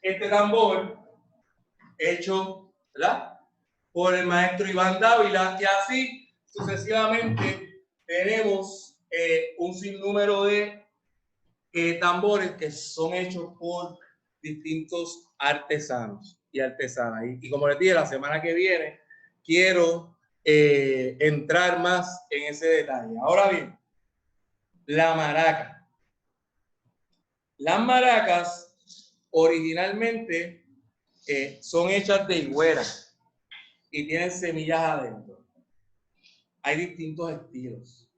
este tambor hecho, ¿verdad?, por el maestro Iván Dávila, y así sucesivamente tenemos un sinnúmero de tambores que son hechos por distintos artesanos y artesanas. Y como les dije, la semana que viene quiero entrar más en ese detalle. Ahora bien, la maraca. Las maracas originalmente son hechas de higuera y tienen semillas adentro. Hay distintos estilos.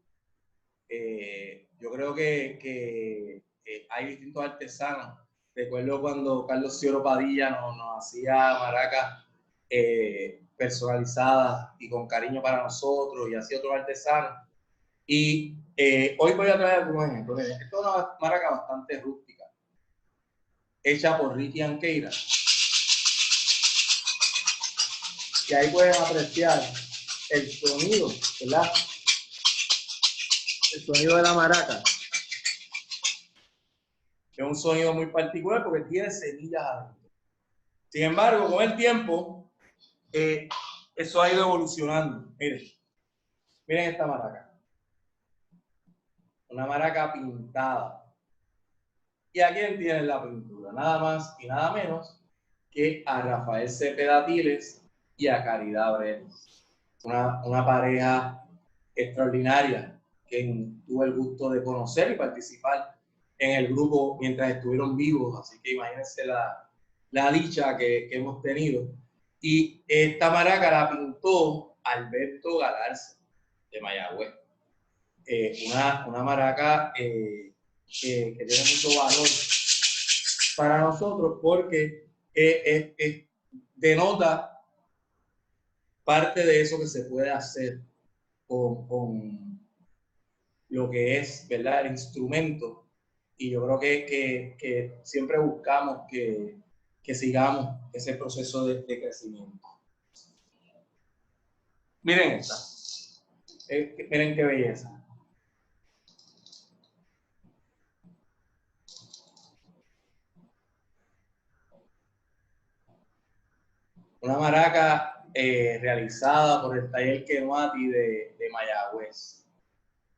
Yo creo que hay distintos artesanos. Recuerdo cuando Carlos Cioro Padilla nos hacía maracas personalizadas y con cariño para nosotros, y hacía otros artesanos. Y hoy voy a traer algunos ejemplos. Esta es una maraca bastante rústica, hecha por Ricky Anqueira. Y ahí pueden apreciar el sonido, ¿verdad? El sonido de la maraca. Es un sonido muy particular porque tiene semillas adentro. Sin embargo, con el tiempo, eso ha ido evolucionando. Miren esta maraca. una maraca pintada. ¿Y a quién tiene la pintura? Nada más y nada menos que a Rafael Cepeda Tiles y a Caridad Brenes. Una pareja extraordinaria que tuve el gusto de conocer y participar en el grupo mientras estuvieron vivos. Así que imagínense la dicha que hemos tenido. Y esta maraca la pintó Alberto Galarza, de Mayagüez. Una maraca que tiene mucho valor para nosotros porque denota parte de eso que se puede hacer con lo que es, ¿verdad?, el instrumento. Y yo creo que siempre buscamos que sigamos ese proceso de crecimiento. Miren esta. Miren qué belleza. Una maraca realizada por el taller Kenuati de Mayagüez.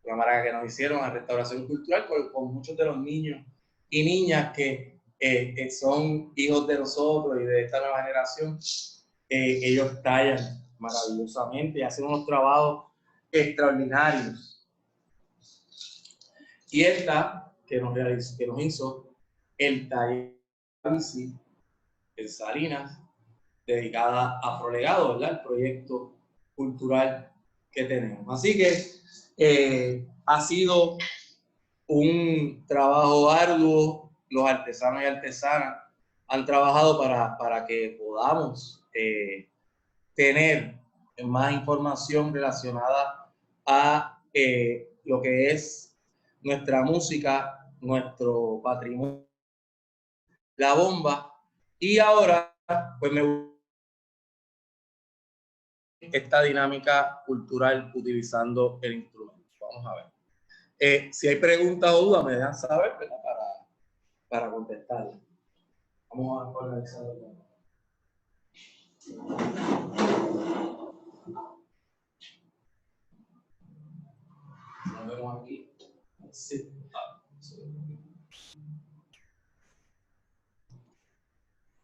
Una maraca que nos hicieron a Restauración Cultural con muchos de los niños y niñas que son hijos de nosotros y de esta nueva generación. Ellos tallan maravillosamente y hacen unos trabajos extraordinarios. Y esta que nos hizo el taller en Salinas, dedicada a Afrolegado, ¿verdad? El proyecto cultural que tenemos. Así que ha sido un trabajo arduo. Los artesanos y artesanas han trabajado para que podamos tener más información relacionada a lo que es nuestra música, nuestro patrimonio, la bomba. Y ahora, pues me gusta esta dinámica cultural utilizando el instrumento. Vamos a ver. Si hay preguntas o dudas, me dejan saber, ¿verdad?, para contestar. Vamos a organizarlo. Nos vemos aquí. Sí.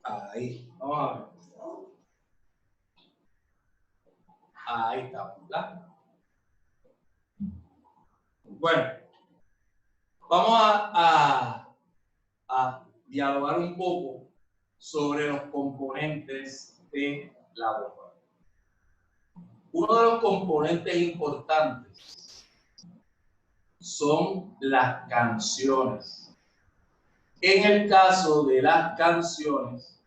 Ahí. Vamos a ver. Ahí está, ¿verdad? Bueno, vamos a dialogar un poco sobre los componentes de la bomba. Uno de los componentes importantes son las canciones. En el caso de las canciones,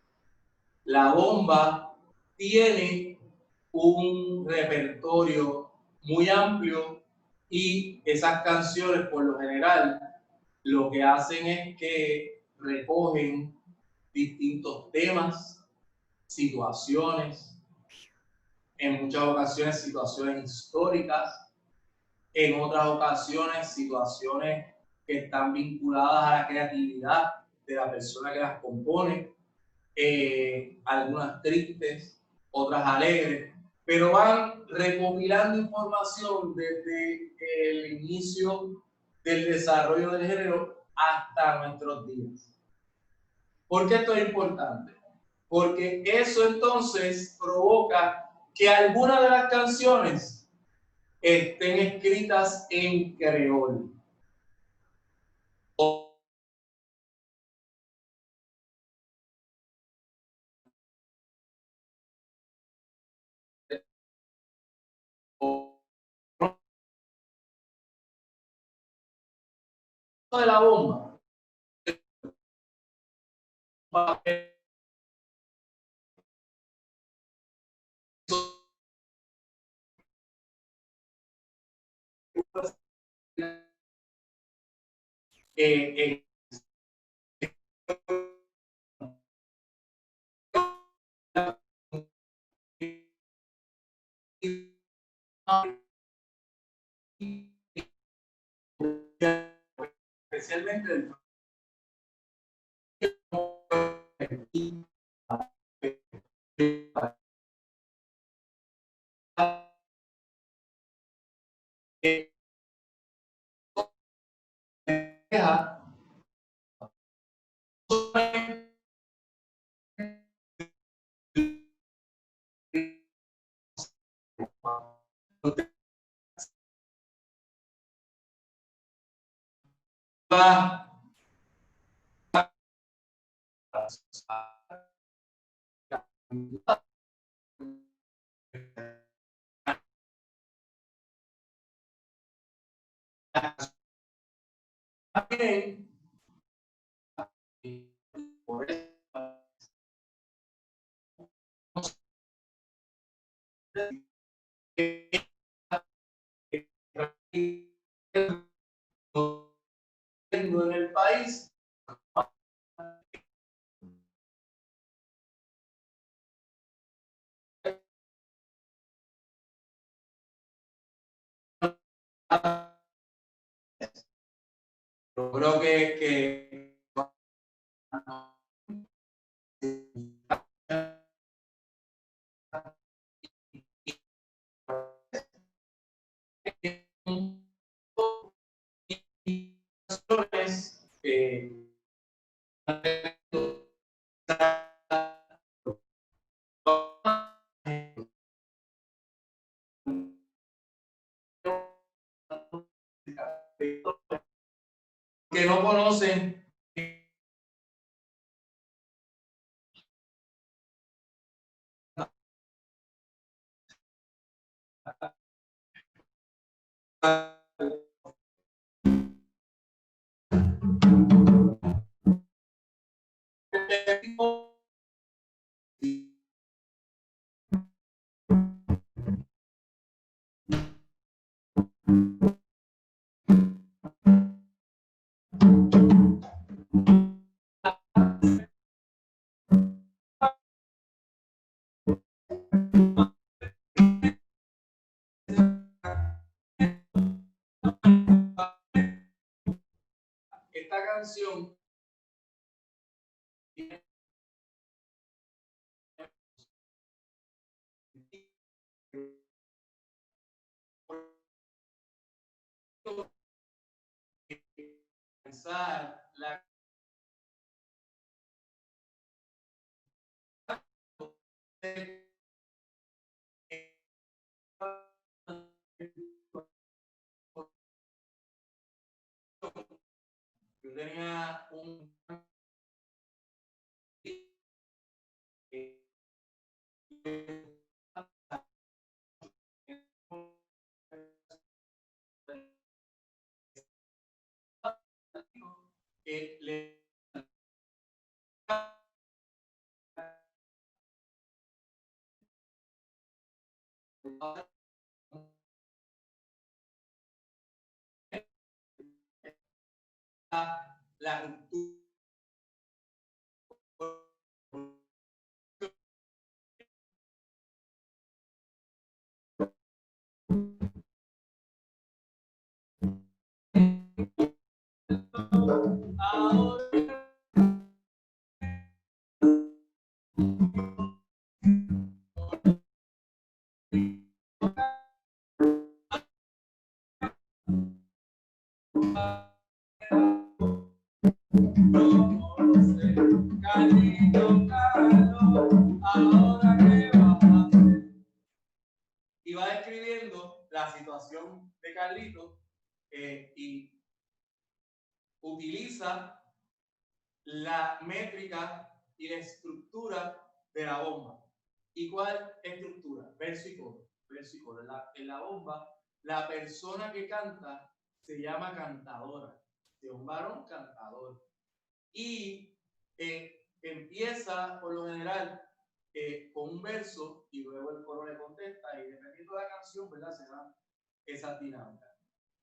la bomba tiene un repertorio muy amplio y esas canciones, por lo general, lo que hacen es que recogen distintos temas, situaciones, en muchas ocasiones situaciones históricas, en otras ocasiones situaciones que están vinculadas a la creatividad de la persona que las compone, algunas tristes, otras alegres, pero van recopilando información desde el inicio del desarrollo del género hasta nuestros días. ¿Por qué esto es importante? Porque eso entonces provoca que algunas de las canciones estén escritas en creol. De la bomba. Especialmente del va también por eso en el país yo creo que que no conocen esta canción la yo tenía un que le la ruptura y va describiendo la situación de Carlitos y utiliza la métrica y la estructura de la bomba. ¿Y cuál estructura? Verso y coro. Verso y coro. En la bomba, la persona que canta se llama cantadora. De un varón, cantador. Y empieza, por lo general, con un verso y luego el coro le contesta y dependiendo de la canción, ¿verdad? Se dan esas dinámicas.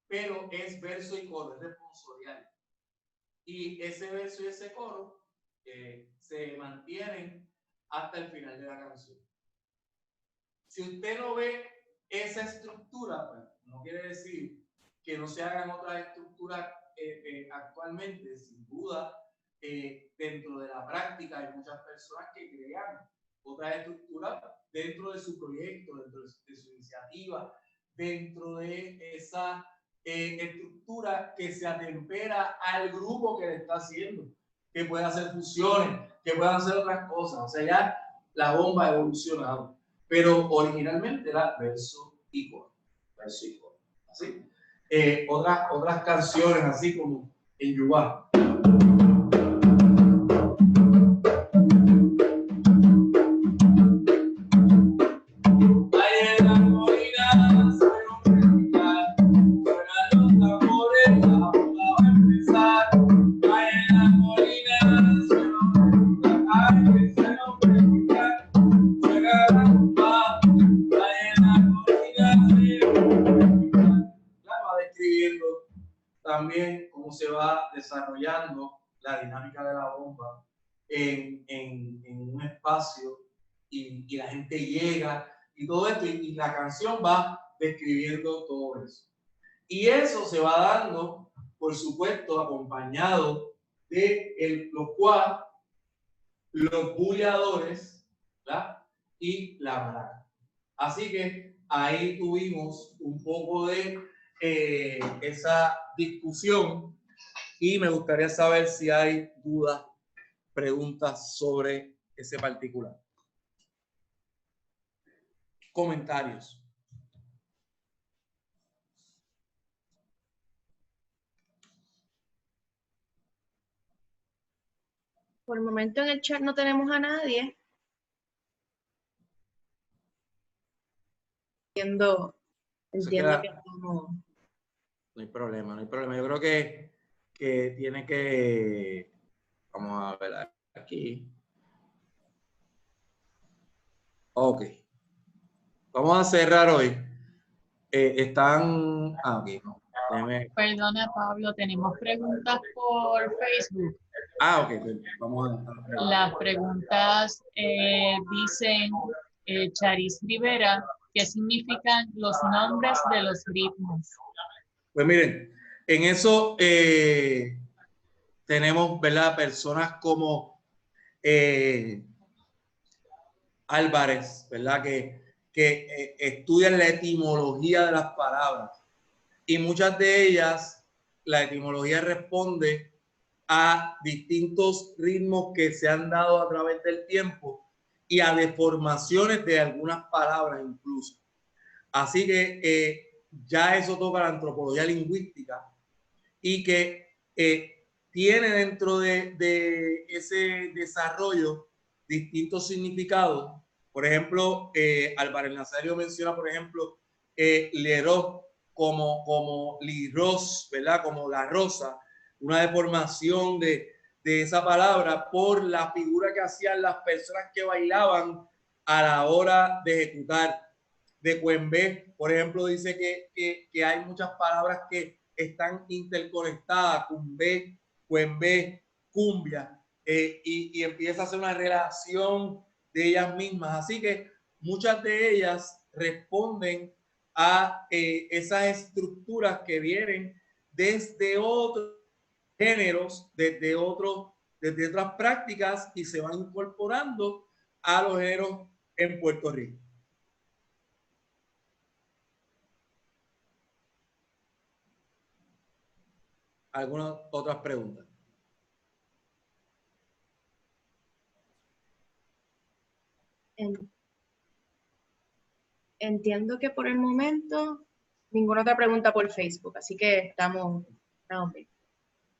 Pero es verso y coro, es responsorial. Y ese verso y ese coro se mantienen hasta el final de la canción. Si usted no ve esa estructura, pues, no quiere decir que no se hagan otras estructuras actualmente, sin duda. Dentro de la práctica hay muchas personas que crean otras estructuras dentro de su proyecto, dentro de su iniciativa, dentro de esa estructura que se atempera al grupo que le está haciendo, que puede hacer fusiones, que puedan hacer otras cosas. O sea, ya la bomba ha evolucionado, pero originalmente era verso y coro, verso y coro, ¿así? Otras canciones así como en Yubá. También cómo se va desarrollando la dinámica de la bomba en un espacio y la gente llega y todo esto y la canción va describiendo todo eso. Y eso se va dando, por supuesto, acompañado de los cuales los buleadores, ¿verdad? Y la maraca. Así que ahí tuvimos un poco de esa discusión y me gustaría saber si hay dudas, preguntas sobre ese particular. Comentarios. Por el momento en el chat no tenemos a nadie. Entiendo que estamos... No hay problema, no hay problema. Yo creo que tiene que... Vamos a ver aquí. Ok. Vamos a cerrar hoy. Están... Ah, ok. No. Perdona, Pablo, tenemos preguntas por Facebook. Ah, ok. Vamos a... Las preguntas dicen, Charis Rivera, ¿qué significan los nombres de los ritmos? Pues miren, en eso tenemos, ¿verdad? Personas como Álvarez, ¿verdad? Que estudian la etimología de las palabras y muchas de ellas, la etimología responde a distintos ritmos que se han dado a través del tiempo y a deformaciones de algunas palabras incluso. Así que ya eso toca la antropología lingüística y que tiene dentro de ese desarrollo distintos significados. Por ejemplo, Álvarez Nazario menciona, por ejemplo, Leroy como liros, ¿verdad? Como la rosa, una deformación de esa palabra por la figura que hacían las personas que bailaban a la hora de ejecutar. De Cuembé, por ejemplo, dice que hay muchas palabras que están interconectadas, cumbé, cuembé, cumbia, y empieza a hacer una relación de ellas mismas. Así que muchas de ellas responden a esas estructuras que vienen desde otros géneros, desde otras prácticas y se van incorporando a los géneros en Puerto Rico. ¿Algunas otras preguntas? Entiendo que por el momento ninguna otra pregunta por Facebook, así que estamos bien.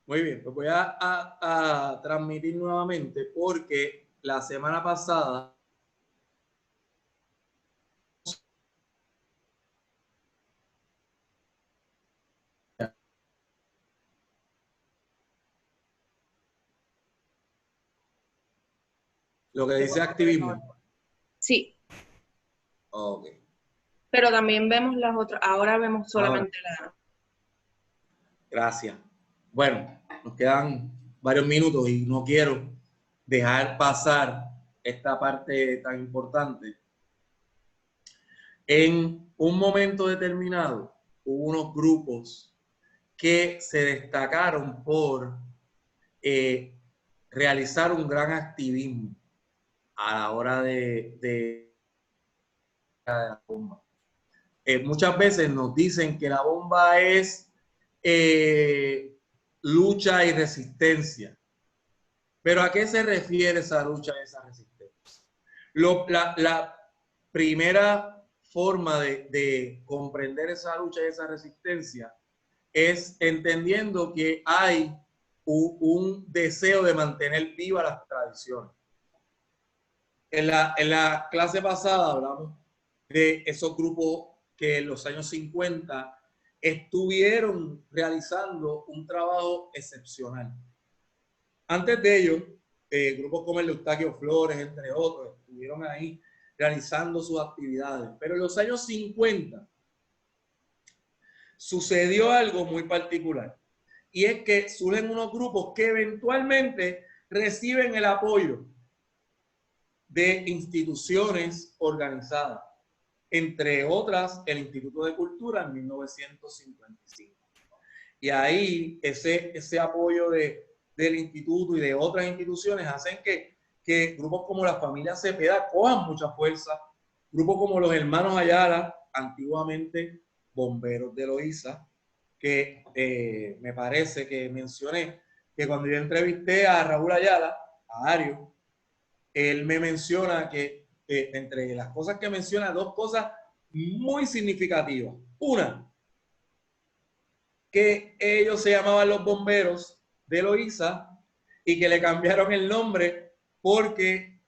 Muy bien, pues voy a transmitir nuevamente porque la semana pasada lo que dice activismo. Sí. Ok. Pero también vemos las otras, ahora vemos solamente la... Gracias. Bueno, nos quedan varios minutos y no quiero dejar pasar esta parte tan importante. En un momento determinado hubo unos grupos que se destacaron por realizar un gran activismo a la hora de la bomba. Muchas veces nos dicen que la bomba es lucha y resistencia. Pero ¿a qué se refiere esa lucha y esa resistencia? La primera forma de comprender esa lucha y esa resistencia es entendiendo que hay un deseo de mantener vivas las tradiciones. En la clase pasada hablamos de esos grupos que en los años 50 estuvieron realizando un trabajo excepcional. Antes de ello, grupos como el Eustaquio Flores, entre otros, estuvieron ahí realizando sus actividades. Pero en los años 50 sucedió algo muy particular. Y es que surgen unos grupos que eventualmente reciben el apoyo de instituciones organizadas, entre otras el Instituto de Cultura en 1955. Y ahí ese apoyo del instituto y de otras instituciones hacen que grupos como la familia Cepeda cojan mucha fuerza, grupos como los hermanos Ayala, antiguamente bomberos de Loíza, que me parece que mencioné que cuando yo entrevisté a Raúl Ayala, a Ario, él me menciona que entre las cosas que menciona, dos cosas muy significativas. Una, que ellos se llamaban los bomberos de Loíza y que le cambiaron el nombre porque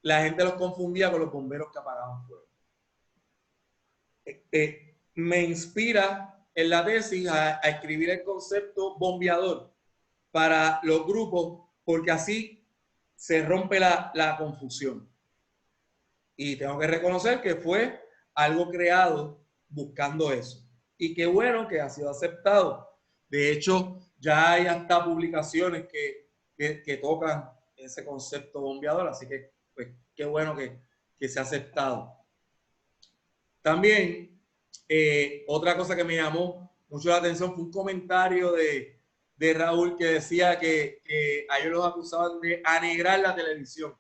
la gente los confundía con los bomberos que apagaban fuego. Me inspira en la tesis a escribir el concepto bombeador para los grupos, porque así se rompe la confusión. Y tengo que reconocer que fue algo creado buscando eso. Y qué bueno que ha sido aceptado. De hecho, ya hay hasta publicaciones que tocan ese concepto bombeador, así que pues, qué bueno que se ha aceptado. También, otra cosa que me llamó mucho la atención fue un comentario de Raúl que decía que a ellos los acusaban de anegrar la televisión.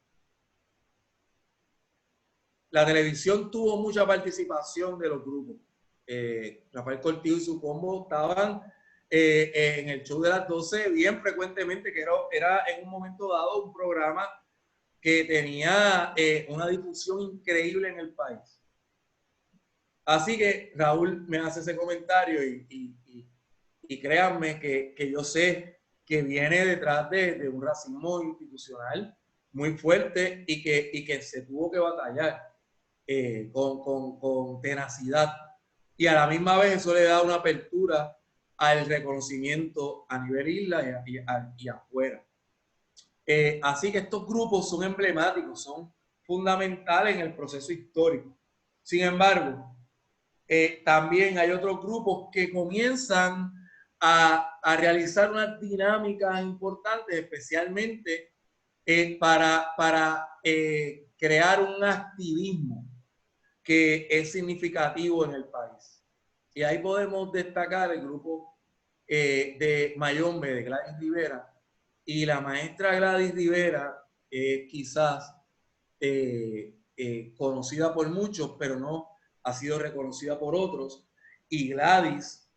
La televisión tuvo mucha participación de los grupos. Rafael Cortijo y su combo estaban en el show de las 12 bien frecuentemente, que era en un momento dado un programa que tenía una difusión increíble en el país. Así que Raúl me hace ese comentario y créanme que yo sé que viene detrás de un racismo institucional muy fuerte y que se tuvo que batallar con tenacidad. Y a la misma vez eso le da una apertura al reconocimiento a nivel isla y afuera. Así que estos grupos son emblemáticos, son fundamentales en el proceso histórico. Sin embargo, también hay otros grupos que comienzan a realizar unas dinámicas importantes, especialmente para crear un activismo que es significativo en el país. Y ahí podemos destacar el grupo de Mayombe, de Gladys Rivera, y la maestra Gladys Rivera, quizás conocida por muchos, pero no ha sido reconocida por otros, y Gladys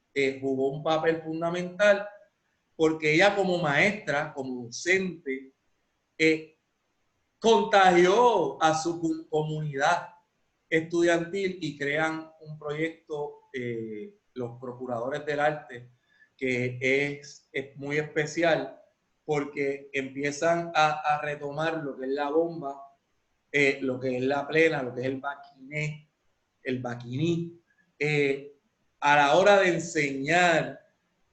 jugó un papel fundamental porque ella como maestra, como docente, contagió a su comunidad estudiantil y crean un proyecto, los Procuradores del Arte, que es muy especial porque empiezan a retomar lo que es la bomba, lo que es la plena, lo que es el baquiní, a la hora de enseñar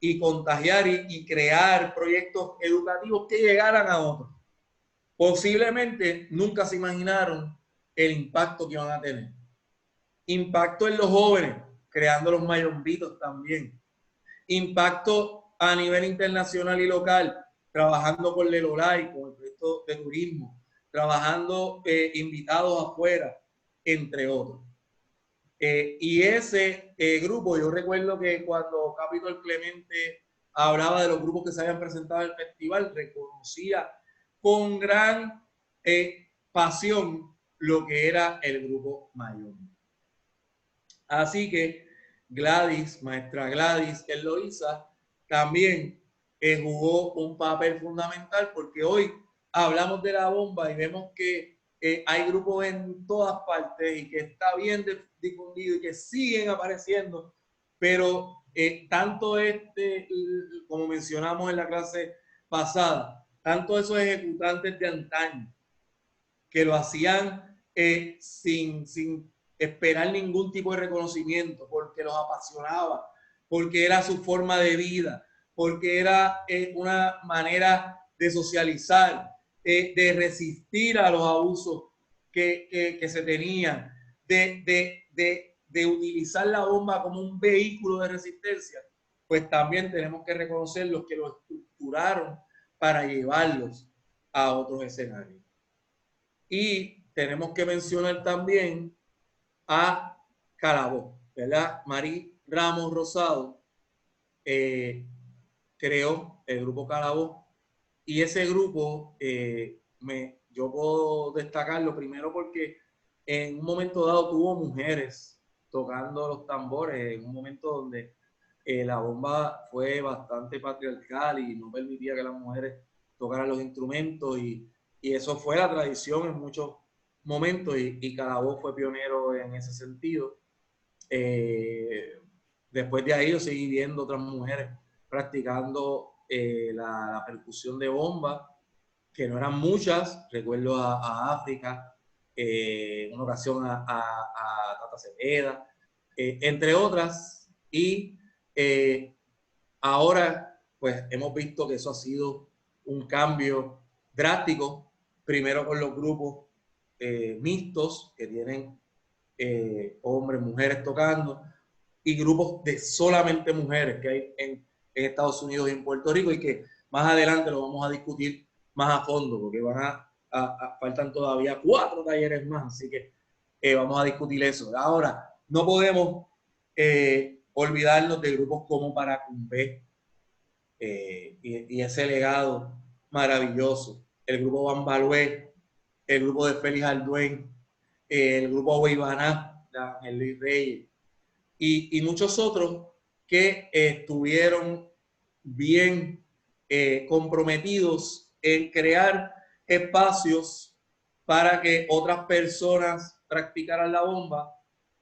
y contagiar y crear proyectos educativos que llegaran a otros. Posiblemente nunca se imaginaron el impacto que iban a tener. Impacto en los jóvenes, creando los mayombitos también. Impacto a nivel internacional y local, trabajando con Lelolay, con el proyecto de turismo, trabajando invitados afuera, entre otros. Y ese grupo, yo recuerdo que cuando Capitol Clemente hablaba de los grupos que se habían presentado en el festival, reconocía con gran pasión lo que era el grupo Mayombe. Así que Gladys, maestra Gladys en Loíza, también jugó un papel fundamental porque hoy hablamos de la bomba y vemos que hay grupos en todas partes y que está bien difundido y que siguen apareciendo, pero tanto como mencionamos en la clase pasada, tanto esos ejecutantes de antaño, que lo hacían sin esperar ningún tipo de reconocimiento, porque los apasionaba, porque era su forma de vida, porque era una manera de socializar, de resistir a los abusos que se tenían, de utilizar la bomba como un vehículo de resistencia, pues también tenemos que reconocer los que lo estructuraron para llevarlos a otros escenarios. Y tenemos que mencionar también a Calaboz, ¿verdad? Marí Ramos Rosado creó el grupo Calaboz, y ese grupo yo puedo destacarlo primero porque en un momento dado tuvo mujeres tocando los tambores, en un momento donde la bomba fue bastante patriarcal y no permitía que las mujeres tocaran los instrumentos, y eso fue la tradición en muchos momentos, y Calaboz fue pionero en ese sentido. Después de ahí yo seguí viendo otras mujeres practicando la percusión de bomba, que no eran muchas. Recuerdo a África, en una ocasión a Tata Cepeda, entre otras, y ahora pues hemos visto que eso ha sido un cambio drástico, primero con los grupos mixtos que tienen hombres, mujeres tocando, y grupos de solamente mujeres que hay en Estados Unidos y en Puerto Rico, y que más adelante lo vamos a discutir más a fondo, porque faltan todavía 4 talleres más, así que vamos a discutir eso. Ahora, no podemos olvidarnos de grupos como Paracumbé y ese legado maravilloso, el grupo Bambalué, el grupo de Félix Arduén, el grupo Huaybaná, de Ángel Luis Reyes, y muchos otros que estuvieron bien comprometidos en crear espacios para que otras personas practicaran la bomba,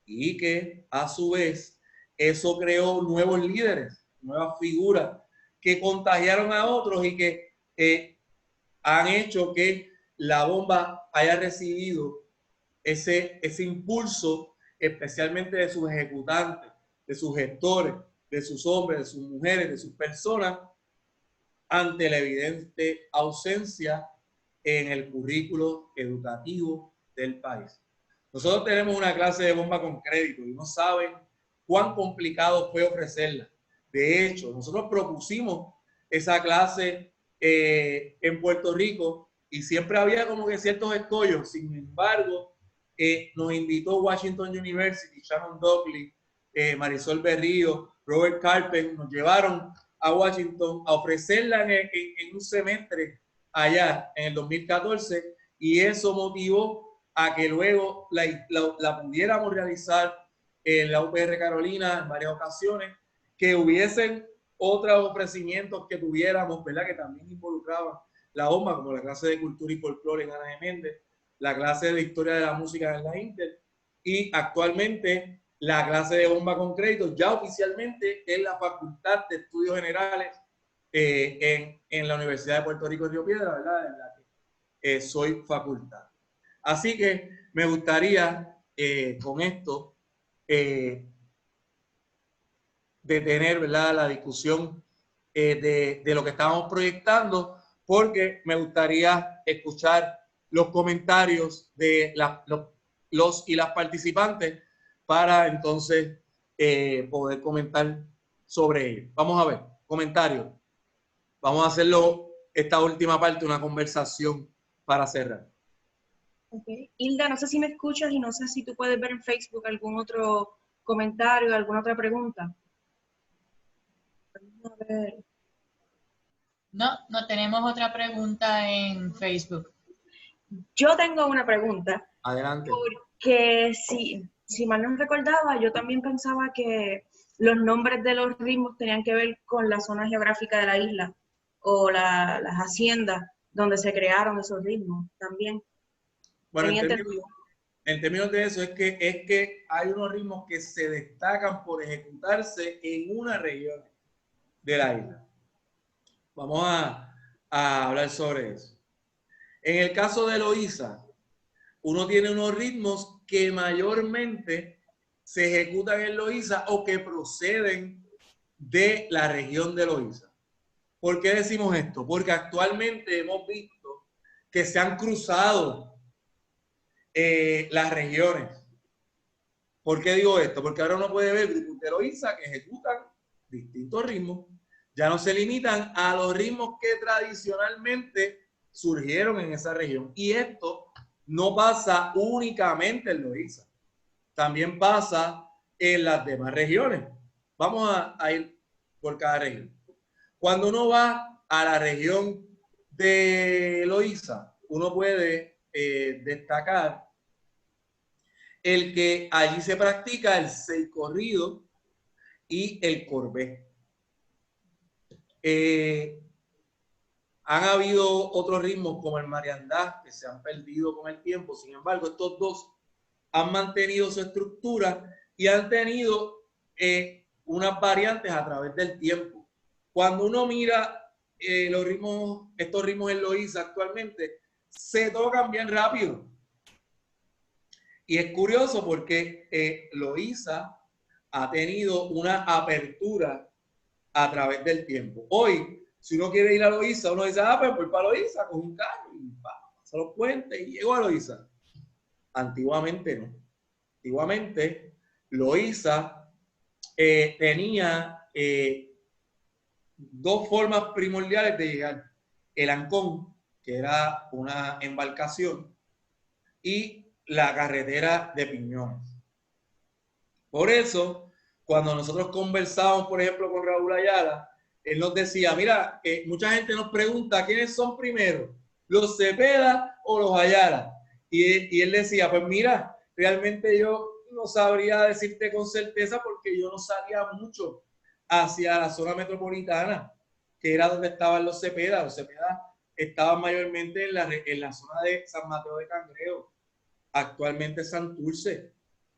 y que a su vez eso creó nuevos líderes, nuevas figuras que contagiaron a otros, y que han hecho que la bomba haya recibido ese impulso, especialmente de sus ejecutantes, de sus gestores, de sus hombres, de sus mujeres, de sus personas, ante la evidente ausencia en el currículo educativo del país. Nosotros tenemos una clase de bomba con crédito y no saben cuán complicado fue ofrecerla. De hecho, nosotros propusimos esa clase en Puerto Rico, y siempre había como que ciertos escollos. Sin embargo, nos invitó Washington University, Shannon Dockley, Marisol Berrío, Robert Carpen, nos llevaron a Washington a ofrecerla en un semestre allá en el 2014, y eso motivó a que luego la pudiéramos realizar en la UPR Carolina en varias ocasiones, que hubiesen otros ofrecimientos que tuviéramos, ¿verdad?, que también involucraban la bomba, como la clase de cultura y folclore en Ana de Méndez, la clase de historia de la música en la Inter, y actualmente la clase de bomba con crédito ya oficialmente en la Facultad de Estudios Generales en la Universidad de Puerto Rico en Río Piedras, ¿verdad?, en la que soy facultad. Así que me gustaría con esto detener, ¿verdad?, la discusión de lo que estábamos proyectando, porque me gustaría escuchar los comentarios de los y las participantes para entonces poder comentar sobre ello. Vamos a ver, comentarios. Vamos a hacerlo esta última parte, una conversación para cerrar. Okay. Hilda, no sé si me escuchas y no sé si tú puedes ver en Facebook algún otro comentario, alguna otra pregunta. Vamos a ver. No tenemos otra pregunta en Facebook. Yo tengo una pregunta. Adelante. Porque si mal no recordaba, yo también pensaba que los nombres de los ritmos tenían que ver con la zona geográfica de la isla o las haciendas donde se crearon esos ritmos también. Bueno, en términos de eso, es que hay unos ritmos que se destacan por ejecutarse en una región de la isla. Vamos a hablar sobre eso. En el caso de Loíza, uno tiene unos ritmos que mayormente se ejecutan en Loíza o que proceden de la región de Loíza. ¿Por qué decimos esto? Porque actualmente hemos visto que se han cruzado las regiones. ¿Por qué digo esto? Porque ahora uno puede ver grupos de Loíza que ejecutan distintos ritmos. Ya no se limitan a los ritmos que tradicionalmente surgieron en esa región. Y esto no pasa únicamente en Loíza. También pasa en las demás regiones. Vamos a ir por cada región. Cuando uno va a la región de Loíza, uno puede destacar el que allí se practica el seis corrido y el corbé. Han habido otros ritmos como el mariandá que se han perdido con el tiempo. Sin embargo, estos dos han mantenido su estructura y han tenido unas variantes a través del tiempo. Cuando uno mira estos ritmos en Loíza actualmente, se tocan bien rápido. Y es curioso porque Loíza ha tenido una apertura a través del tiempo. Hoy, si uno quiere ir a Loíza, uno dice, pues voy para Loíza con un carro y pasa los puentes y llego a Loíza. Antiguamente no. Antiguamente, Loíza tenía dos formas primordiales de llegar. El Ancón, que era una embarcación, y la carretera de Piñones. Por eso, cuando nosotros conversábamos, por ejemplo, con Raúl Ayala, él nos decía, mira, mucha gente nos pregunta, ¿quiénes son primero? ¿Los Cepeda o los Ayala? Y él decía, pues mira, realmente yo no sabría decirte con certeza porque yo no salía mucho hacia la zona metropolitana, que era donde estaban los Cepeda. Los Cepeda estaban mayormente en la zona de San Mateo de Cangrejo, actualmente Santurce.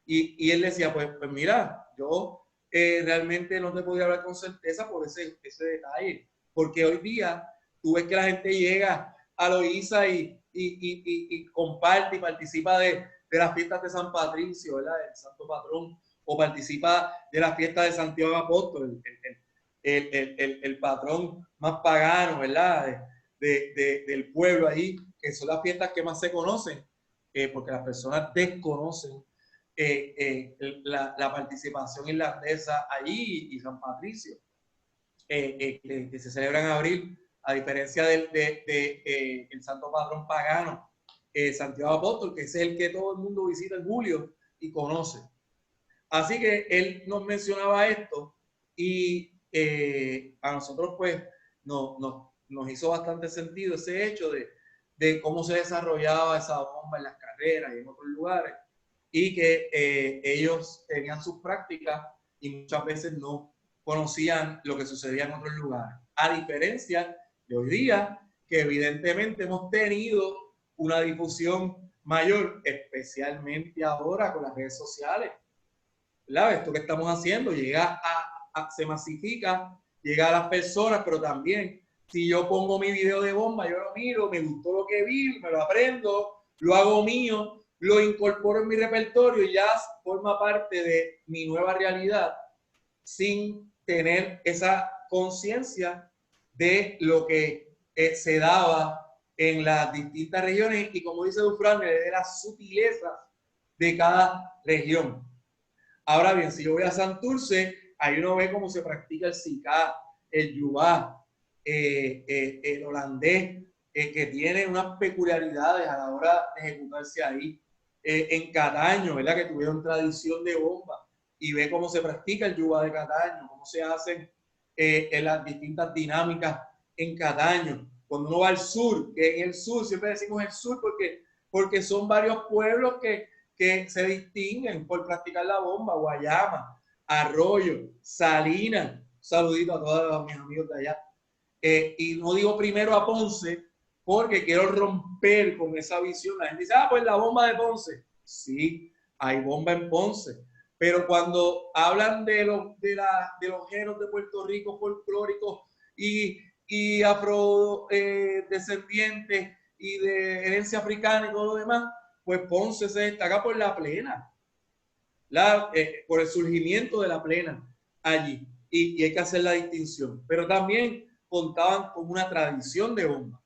Y él decía, pues mira, yo realmente no te podía hablar con certeza por ese detalle, porque hoy día tú ves que la gente llega a Loíza y comparte y participa de las fiestas de San Patricio, ¿verdad? El santo patrón, o participa de las fiestas de Santiago Apóstol, el patrón más pagano, ¿verdad? Del pueblo ahí, que son las fiestas que más se conocen, porque las personas desconocen la participación irlandesa allí y San Patricio, que se celebra en abril, a diferencia del el santo patrón pagano, Santiago Apóstol, que ese es el que todo el mundo visita en julio y conoce. Así que él nos mencionaba esto y a nosotros pues nos hizo bastante sentido ese hecho de cómo se desarrollaba esa bomba en las carreras y en otros lugares, y que ellos tenían sus prácticas y muchas veces no conocían lo que sucedía en otros lugares. A diferencia de hoy día, que evidentemente hemos tenido una difusión mayor, especialmente ahora con las redes sociales. ¿Verdad? Esto que estamos haciendo llega se masifica, llega a las personas, pero también si yo pongo mi video de bomba, yo lo miro, me gustó lo que vi, me lo aprendo, lo hago mío, lo incorporo en mi repertorio y ya forma parte de mi nueva realidad sin tener esa conciencia de lo que se daba en las distintas regiones y, como dice Dufran, de las sutilezas de cada región. Ahora bien, si yo voy a Santurce, ahí uno ve cómo se practica el sicá, el yubá, el holandés, que tiene unas peculiaridades a la hora de ejecutarse ahí. En Cataño, ¿verdad? Que tuvieron tradición de bomba, y ve cómo se practica el yubá de Cataño, cómo se hacen en las distintas dinámicas en Cataño. Cuando uno va al sur, que en el sur, siempre decimos el sur porque son varios pueblos que se distinguen por practicar la bomba: Guayama, Arroyo, Salinas. Saludito a todos mis amigos de allá. Y no digo primero a Ponce porque quiero romper con esa visión. La gente dice, pues la bomba de Ponce. Sí, hay bomba en Ponce. Pero cuando hablan de los géneros de Puerto Rico folclóricos y afrodescendientes y de herencia africana y todo lo demás, pues Ponce se destaca por la plena, por el surgimiento de la plena allí. Y hay que hacer la distinción. Pero también contaban con una tradición de bomba.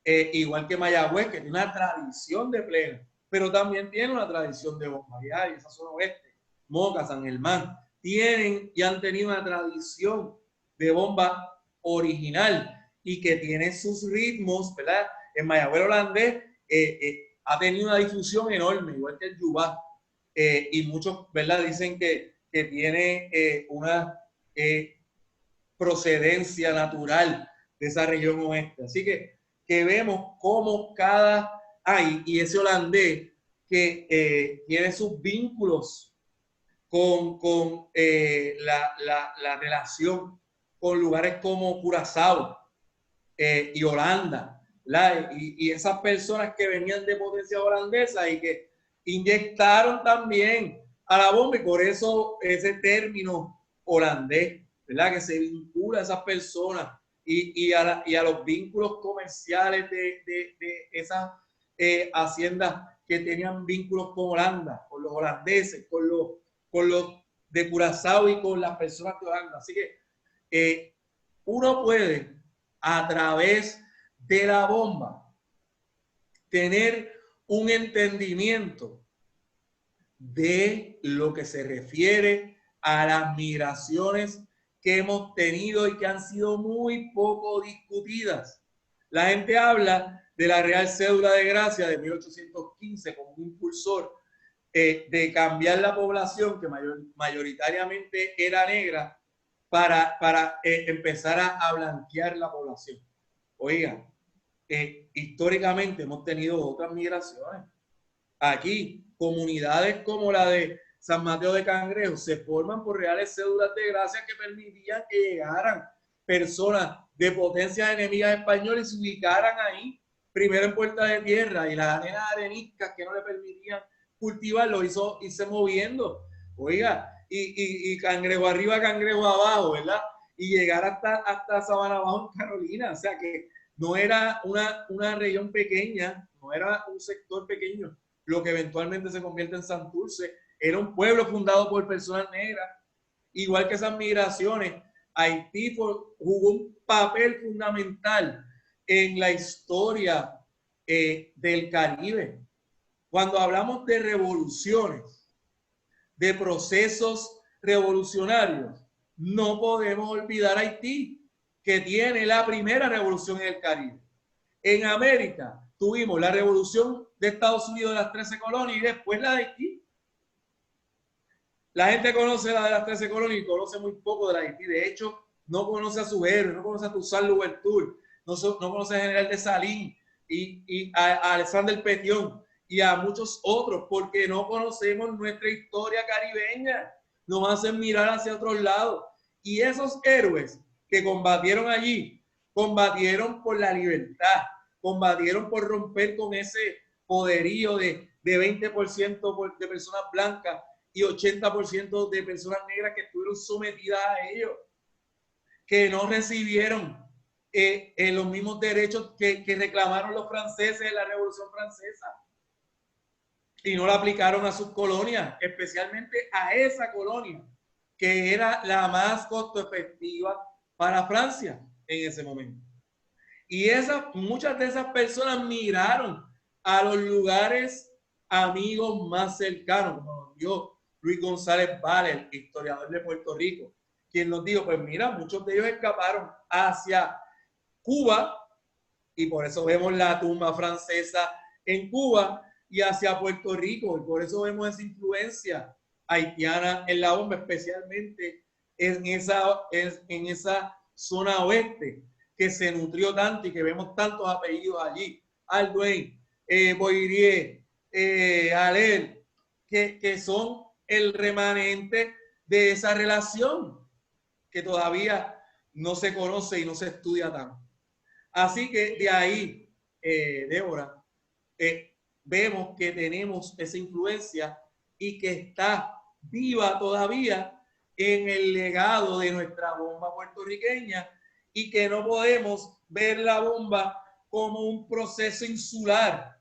Igual que Mayagüez, que tiene una tradición de plena, pero también tiene una tradición de bomba. Y esa zona oeste, Moca, San Germán, tienen y han tenido una tradición de bomba original y que tiene sus ritmos, ¿verdad? En Mayagüez holandés ha tenido una difusión enorme, igual que el yubá, y muchos, ¿verdad? Dicen que tiene una procedencia natural de esa región oeste. Así que vemos cómo y ese holandés que tiene sus vínculos con la relación con lugares como Curazao y Holanda, y esas personas que venían de potencia holandesa y que inyectaron también a la bomba, y por eso ese término holandés, ¿verdad? Que se vincula a esas personas y a los vínculos comerciales de esas haciendas que tenían vínculos con Holanda, con los holandeses, con los de Curazao y con las personas de Holanda. Así que uno puede, a través de la bomba, tener un entendimiento de lo que se refiere a las migraciones que hemos tenido y que han sido muy poco discutidas. La gente habla de la Real Cédula de Gracia de 1815 como un impulsor de cambiar la población, que mayoritariamente era negra, para empezar a blanquear la población. Oigan, históricamente hemos tenido otras migraciones. Aquí, comunidades como la de San Mateo de Cangrejo se forman por reales cédulas de gracia que permitían que llegaran personas de potencias enemigas españolas y se ubicaran ahí, primero en Puerta de Tierra, y las arenas areniscas que no le permitían cultivar lo hizo irse moviendo. Oiga, y Cangrejo arriba, Cangrejo abajo, ¿verdad? Y llegar hasta Sabana Bajo en Carolina. O sea que no era una región pequeña, no era un sector pequeño lo que eventualmente se convierte en Santurce. Era un pueblo fundado por personas negras. Igual que esas migraciones, Haití jugó un papel fundamental en la historia del Caribe. Cuando hablamos de revoluciones, de procesos revolucionarios, no podemos olvidar a Haití, que tiene la primera revolución en el Caribe. En América tuvimos la revolución de Estados Unidos de las 13 colonias y después la de Haití. La gente conoce la de las 13 colonias y conoce muy poco de la de Haití. De hecho, no conoce a su héroe, no conoce a Toussaint Louverture, no conoce al general Dessalines y a Alexander Pétion y a muchos otros, porque no conocemos nuestra historia caribeña. Nos hacen mirar hacia otros lados. Y esos héroes que combatieron allí, combatieron por la libertad, combatieron por romper con ese poderío de 20% de personas blancas y 80% de personas negras que estuvieron sometidas a ellos, que no recibieron los mismos derechos que reclamaron los franceses en la Revolución Francesa y no la aplicaron a sus colonias, especialmente a esa colonia que era la más costo efectiva para Francia en ese momento. Y muchas de esas personas migraron a los lugares amigos más cercanos, como nos dio Luis González Valle, historiador de Puerto Rico, quien nos dijo, pues mira, muchos de ellos escaparon hacia Cuba, y por eso vemos la tumba francesa en Cuba, y hacia Puerto Rico, y por eso vemos esa influencia haitiana en la bomba, especialmente en esa zona oeste, que se nutrió tanto y que vemos tantos apellidos allí, Alduin, Boirier, Alel, que son el remanente de esa relación que todavía no se conoce y no se estudia tanto. Así que de ahí, Débora, vemos que tenemos esa influencia y que está viva todavía en el legado de nuestra bomba puertorriqueña, y que no podemos ver la bomba como un proceso insular.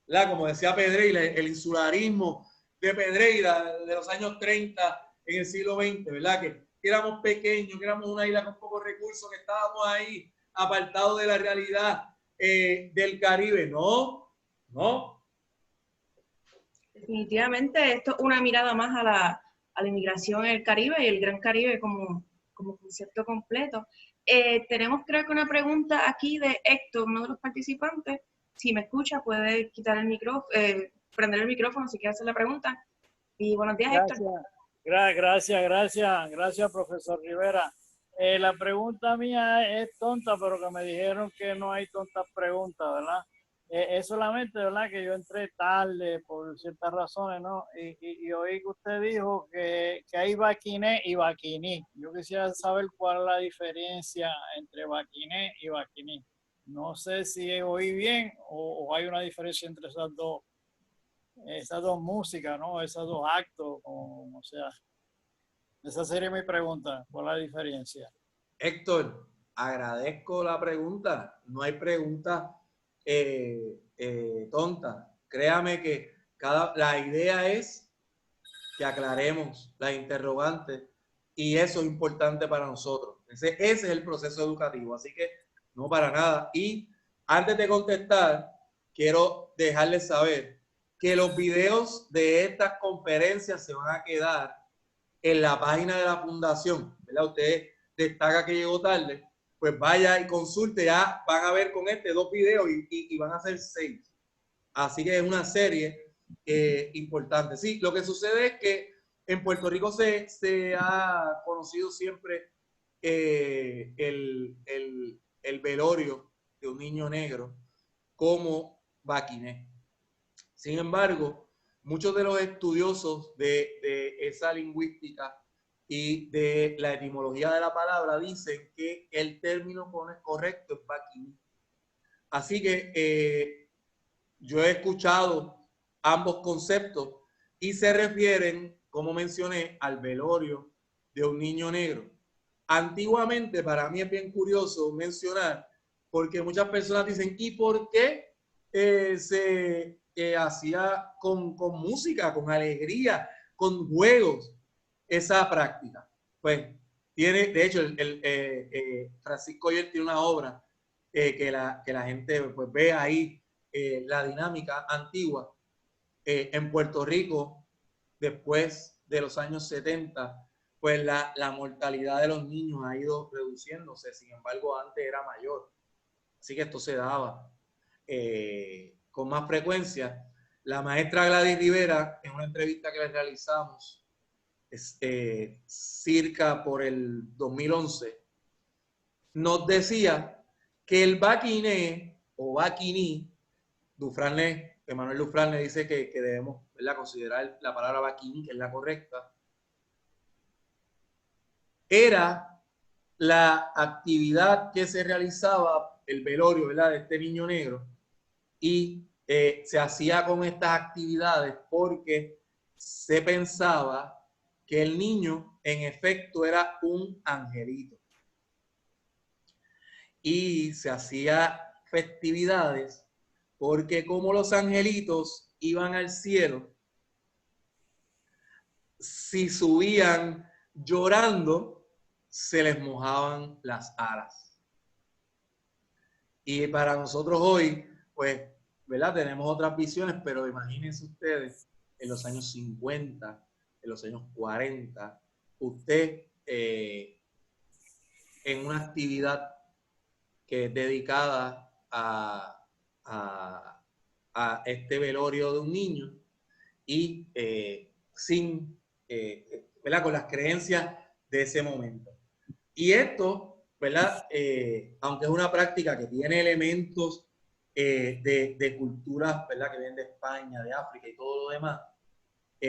Como decía Pedreira, el insularismo de Pedreira de los años 30 en el siglo XX, ¿verdad? Que éramos pequeños, que éramos una isla con pocos recursos, que estábamos ahí apartados de la realidad del Caribe. No, no. Definitivamente esto es una mirada más a la inmigración en el Caribe y el Gran Caribe como concepto completo. Tenemos creo que una pregunta aquí de Héctor, uno de los participantes. Si me escucha, puede quitar el micrófono, prender el micrófono si quiere hacer la pregunta. Y buenos días, Héctor. Gracias, profesor Rivera. La pregunta mía es tonta, pero que me dijeron que no hay tontas preguntas, ¿verdad? Es solamente, ¿verdad?, que yo entré tarde por ciertas razones, ¿no? Y oí que usted dijo que hay vaquiné y vaquiní. Yo quisiera saber cuál es la diferencia entre vaquiné y vaquiní. No sé si oí bien o hay una diferencia entre esas dos músicas, ¿no? Esos dos actos, o sea. Esa sería mi pregunta. ¿Cuál es la diferencia? Héctor, agradezco la pregunta. No hay pregunta tonta. Créame que la idea es que aclaremos las interrogantes, y eso es importante para nosotros. Ese es el proceso educativo, así que no para nada. Y antes de contestar, quiero dejarles saber que los videos de estas conferencias se van a quedar en la página de la fundación, ¿verdad? Usted destaca que llegó tarde, pues vaya y consulte, ya van a ver con 2 videos y van a ser 6. Así que es una serie importante. Sí, lo que sucede es que en Puerto Rico se ha conocido siempre el velorio de un niño negro como vaquiné. Sin embargo, muchos de los estudiosos de esa lingüística y de la etimología de la palabra dicen que el término correcto es vaquiní. Así que yo he escuchado ambos conceptos y se refieren, como mencioné, al velorio de un niño negro. Antiguamente, para mí es bien curioso mencionar, porque muchas personas dicen, ¿y por qué se hacía con música, con alegría, con juegos esa práctica? Pues tiene, de hecho, Francisco Oyer tiene una obra que la gente pues ve ahí la dinámica antigua. En Puerto Rico, después de los años 70, pues la mortalidad de los niños ha ido reduciéndose. Sin embargo, antes era mayor. Así que esto se daba con más frecuencia. La maestra Gladys Rivera, en una entrevista que le realizamos circa por el 2011, nos decía que el vaquiné o vaquiní, Emanuel Dufresne dice que debemos, ¿verdad?, considerar la palabra vaquiní, que es la correcta, era la actividad que se realizaba, el velorio, ¿verdad?, de este niño negro, y se hacía con estas actividades porque se pensaba que el niño en efecto era un angelito, y se hacía festividades porque como los angelitos iban al cielo, si subían llorando, se les mojaban las alas. Y para nosotros hoy, pues, ¿verdad?, tenemos otras visiones, pero imagínense ustedes, en los años 50, en los años 40, usted en una actividad que es dedicada a este velorio de un niño y ¿verdad?, con las creencias de ese momento. Y esto, ¿verdad?, aunque es una práctica que tiene elementos de culturas, ¿verdad?, que vienen de España, de África y todo lo demás,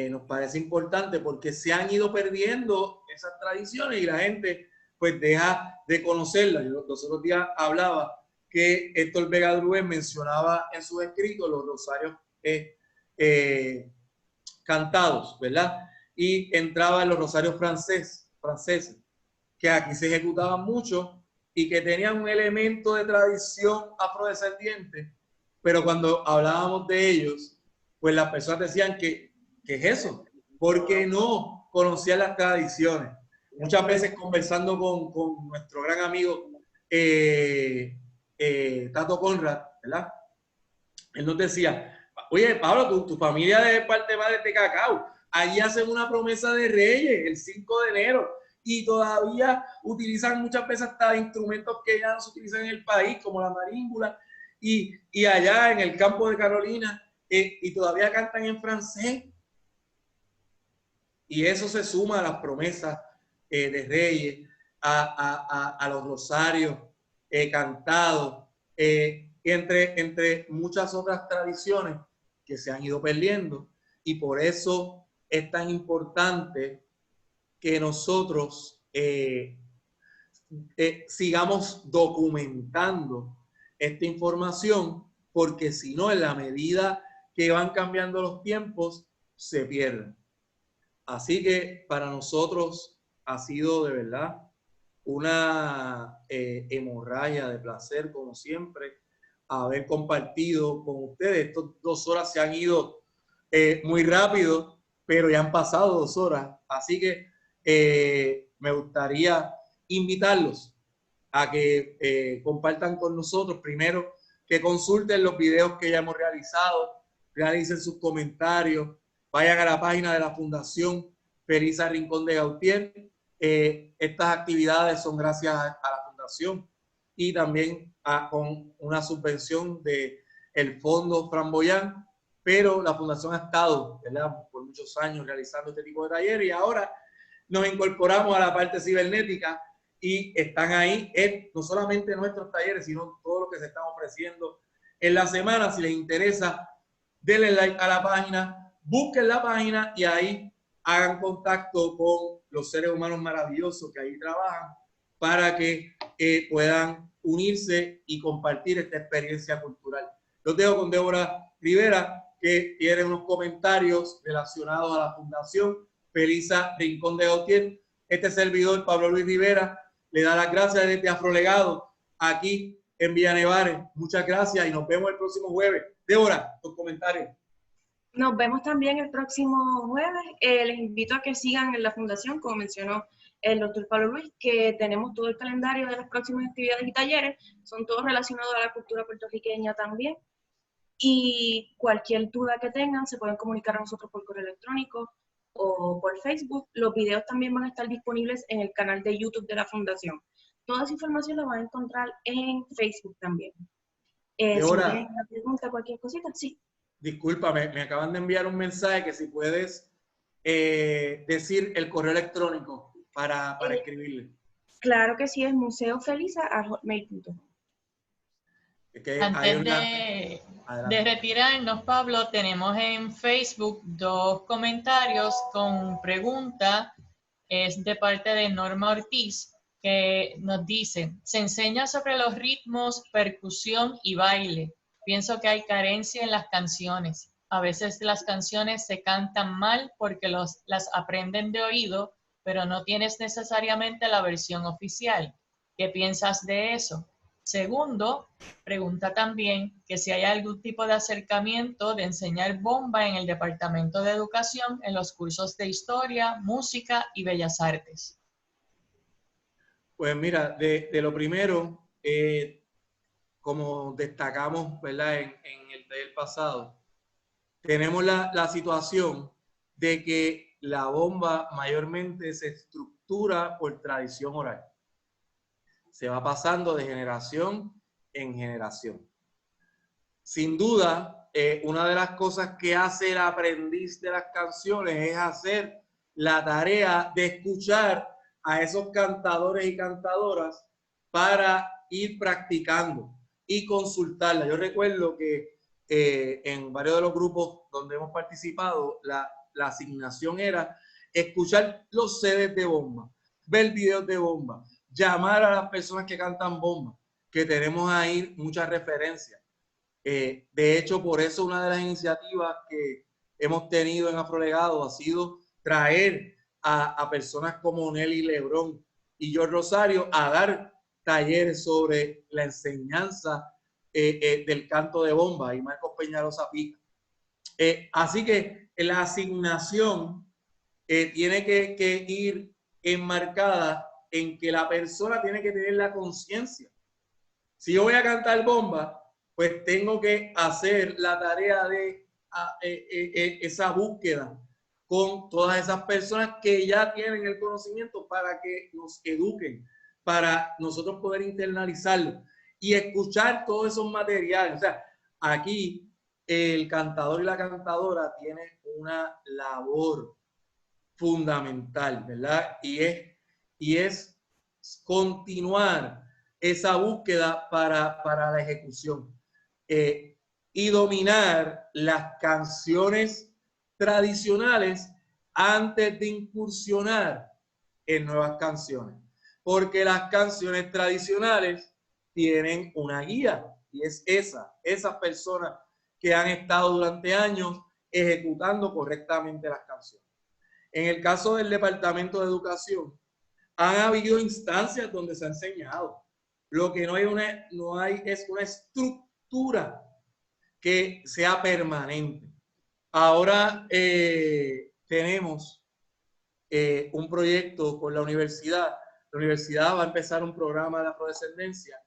nos parece importante porque se han ido perdiendo esas tradiciones y la gente pues deja de conocerlas. Yo los otros días hablaba que Héctor Vega Drubén mencionaba en sus escritos, los rosarios cantados, ¿verdad? Y entraba en los rosarios franceses, que aquí se ejecutaban mucho y que tenían un elemento de tradición afrodescendiente, pero cuando hablábamos de ellos, pues las personas decían ¿qué es eso? Porque no conocían las tradiciones. Muchas veces conversando con nuestro gran amigo Tato Conrad, ¿verdad? Él nos decía, oye, Pablo, tu familia de parte madre de Cacao, allí hacen una promesa de Reyes el 5 de enero y todavía utilizan muchas veces hasta instrumentos que ya no se utilizan en el país, como la marímbula, y allá en el campo de Carolina, y todavía cantan en francés. Y eso se suma a las promesas de Reyes, a los rosarios cantados, entre muchas otras tradiciones que se han ido perdiendo. Y por eso es tan importante que nosotros sigamos documentando esta información, porque si no, en la medida que van cambiando los tiempos, se pierden. Así que para nosotros ha sido de verdad una hemorragia de placer, como siempre, haber compartido con ustedes. Estas 2 horas se han ido muy rápido, pero ya han pasado 2 horas. Así que me gustaría invitarlos a que compartan con nosotros. Primero, que consulten los videos que ya hemos realizado, realicen sus comentarios, vayan a la página de la Fundación Felisa Rincón de Gautier. Estas actividades son gracias a la Fundación y también con una subvención del Fondo Framboyán, pero la Fundación ha estado, ¿verdad?, por muchos años realizando este tipo de talleres y ahora nos incorporamos a la parte cibernética y están ahí no solamente nuestros talleres, sino todo lo que se está ofreciendo en la semana. Si les interesa, denle like a la página, busquen la página y ahí hagan contacto con los seres humanos maravillosos que ahí trabajan para que puedan unirse y compartir esta experiencia cultural. Los dejo con Débora Rivera, que tiene unos comentarios relacionados a la Fundación Felisa Rincón de Gautier. Este servidor, Pablo Luis Rivera, le da las gracias desde Afrolegado aquí en Villa Nevares. Muchas gracias y nos vemos el próximo jueves. Débora, tus comentarios. Nos vemos también el próximo jueves. Les invito a que sigan en la Fundación, como mencionó el doctor Pablo Luis, que tenemos todo el calendario de las próximas actividades y talleres. Son todos relacionados a la cultura puertorriqueña también. Y cualquier duda que tengan, se pueden comunicar a nosotros por correo electrónico o por Facebook. Los videos también van a estar disponibles en el canal de YouTube de la Fundación. Toda esa información la van a encontrar en Facebook también. Si tienen una pregunta, cualquier cosita, sí. Discúlpame, me acaban de enviar un mensaje que si puedes decir el correo electrónico para escribirle. Claro que sí, es museofelisa@hotmail.com. Antes de retirarnos, Pablo, tenemos en Facebook 2 comentarios con pregunta. Es de parte de Norma Ortiz, que nos dice: se enseña sobre los ritmos, percusión y baile. Pienso que hay carencia en las canciones. A veces las canciones se cantan mal porque las aprenden de oído, pero no tienes necesariamente la versión oficial. ¿Qué piensas de eso? Segundo, pregunta también que si hay algún tipo de acercamiento de enseñar bomba en el Departamento de Educación en los cursos de Historia, Música y Bellas Artes. Pues mira, de lo primero, como destacamos, ¿verdad?, en el taller pasado, tenemos la situación de que la bomba mayormente se estructura por tradición oral. Se va pasando de generación en generación. Sin duda, una de las cosas que hace el aprendiz de las canciones es hacer la tarea de escuchar a esos cantadores y cantadoras para ir practicando y consultarla. Yo recuerdo que en varios de los grupos donde hemos participado, la asignación era escuchar los CDs de bomba, ver videos de bomba, llamar a las personas que cantan bomba que tenemos ahí muchas referencias. De hecho, por eso una de las iniciativas que hemos tenido en Afrolegado ha sido traer a personas como Nelly Lebrón y George Rosario a dar talleres sobre la enseñanza del canto de bomba, y Marcos Peñalosa Pica. Así que la asignación tiene que ir enmarcada en que la persona tiene que tener la conciencia. Si yo voy a cantar bomba, pues tengo que hacer la tarea de esa búsqueda con todas esas personas que ya tienen el conocimiento para que nos eduquen, para nosotros poder internalizarlo y escuchar todos esos materiales. O sea, aquí el cantador y la cantadora tienen una labor fundamental, ¿verdad? Y es continuar esa búsqueda para la ejecución y dominar las canciones tradicionales antes de incursionar en nuevas canciones, porque las canciones tradicionales tienen una guía y es esas personas que han estado durante años ejecutando correctamente las canciones. En el caso del Departamento de Educación, han habido instancias donde se ha enseñado. Lo que no hay es una estructura que sea permanente. Ahora tenemos un proyecto con la universidad. La universidad va a empezar un programa de afrodescendencia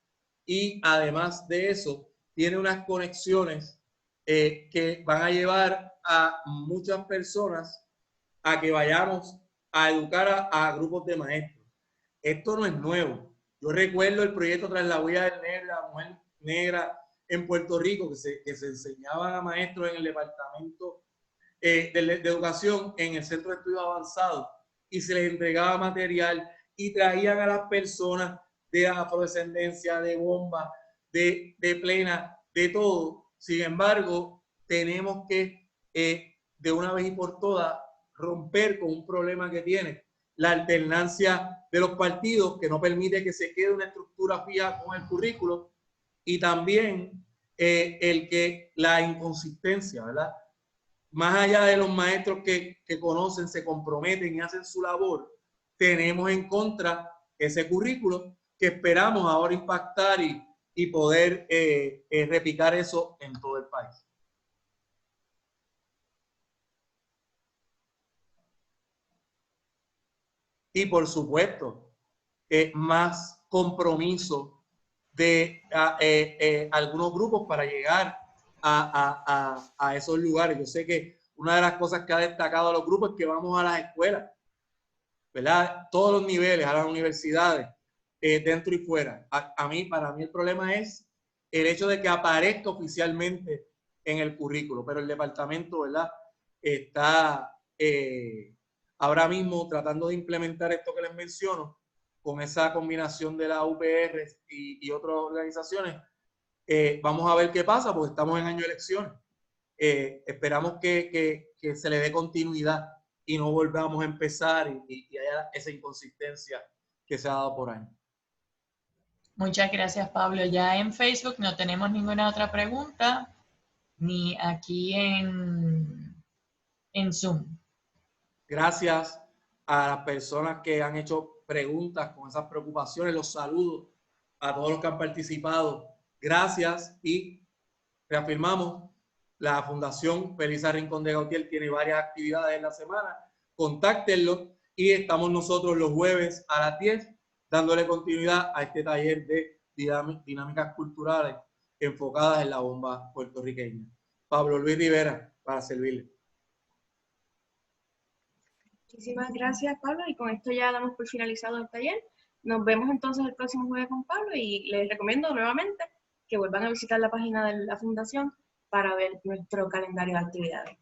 y además de eso tiene unas conexiones que van a llevar a muchas personas a que vayamos a educar a grupos de maestros. Esto no es nuevo. Yo recuerdo el proyecto Tras la Huella del Negro, la mujer negra en Puerto Rico, que se enseñaban a maestros en el departamento de educación en el Centro de Estudios Avanzados y se les entregaba material y traían a las personas de afrodescendencia, de bomba, de plena, de todo. Sin embargo, tenemos que de una vez y por todas romper con un problema que tiene la alternancia de los partidos, que no permite que se quede una estructura fija con el currículo, y también la inconsistencia, ¿verdad? Más allá de los maestros que conocen, se comprometen y hacen su labor, tenemos en contra ese currículo que esperamos ahora impactar y poder replicar eso en todo el país. Y por supuesto, más compromiso de algunos grupos para llegar a esos lugares. Yo sé que una de las cosas que ha destacado a los grupos es que vamos a las escuelas, ¿verdad? Todos los niveles, a las universidades, dentro y fuera. Para mí el problema es el hecho de que aparezca oficialmente en el currículo, pero el departamento, ¿verdad? Está ahora mismo tratando de implementar esto que les menciono, con esa combinación de la UPR y otras organizaciones. Vamos a ver qué pasa, porque estamos en año de elecciones. Esperamos que se le dé continuidad y no volvamos a empezar y haya esa inconsistencia que se ha dado por años. Muchas gracias, Pablo. Ya en Facebook no tenemos ninguna otra pregunta, ni aquí en Zoom. Gracias a las personas que han hecho preguntas con esas preocupaciones. Los saludo a todos los que han participado. Gracias y reafirmamos, la Fundación Felisa Rincón de Gautier tiene varias actividades en la semana. Contáctenlo y estamos nosotros los jueves a las 10 dándole continuidad a este taller de dinámicas culturales enfocadas en la bomba puertorriqueña. Pablo Luis Rivera, para servirle. Muchísimas gracias, Pablo, y con esto ya damos por finalizado el taller. Nos vemos entonces el próximo jueves con Pablo y les recomiendo nuevamente que vuelvan a visitar la página de la Fundación para ver nuestro calendario de actividades.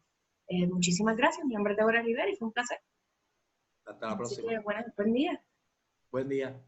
Muchísimas gracias, mi nombre es Deborah Rivera y fue un placer. Hasta la próxima. Buen día. Buen día.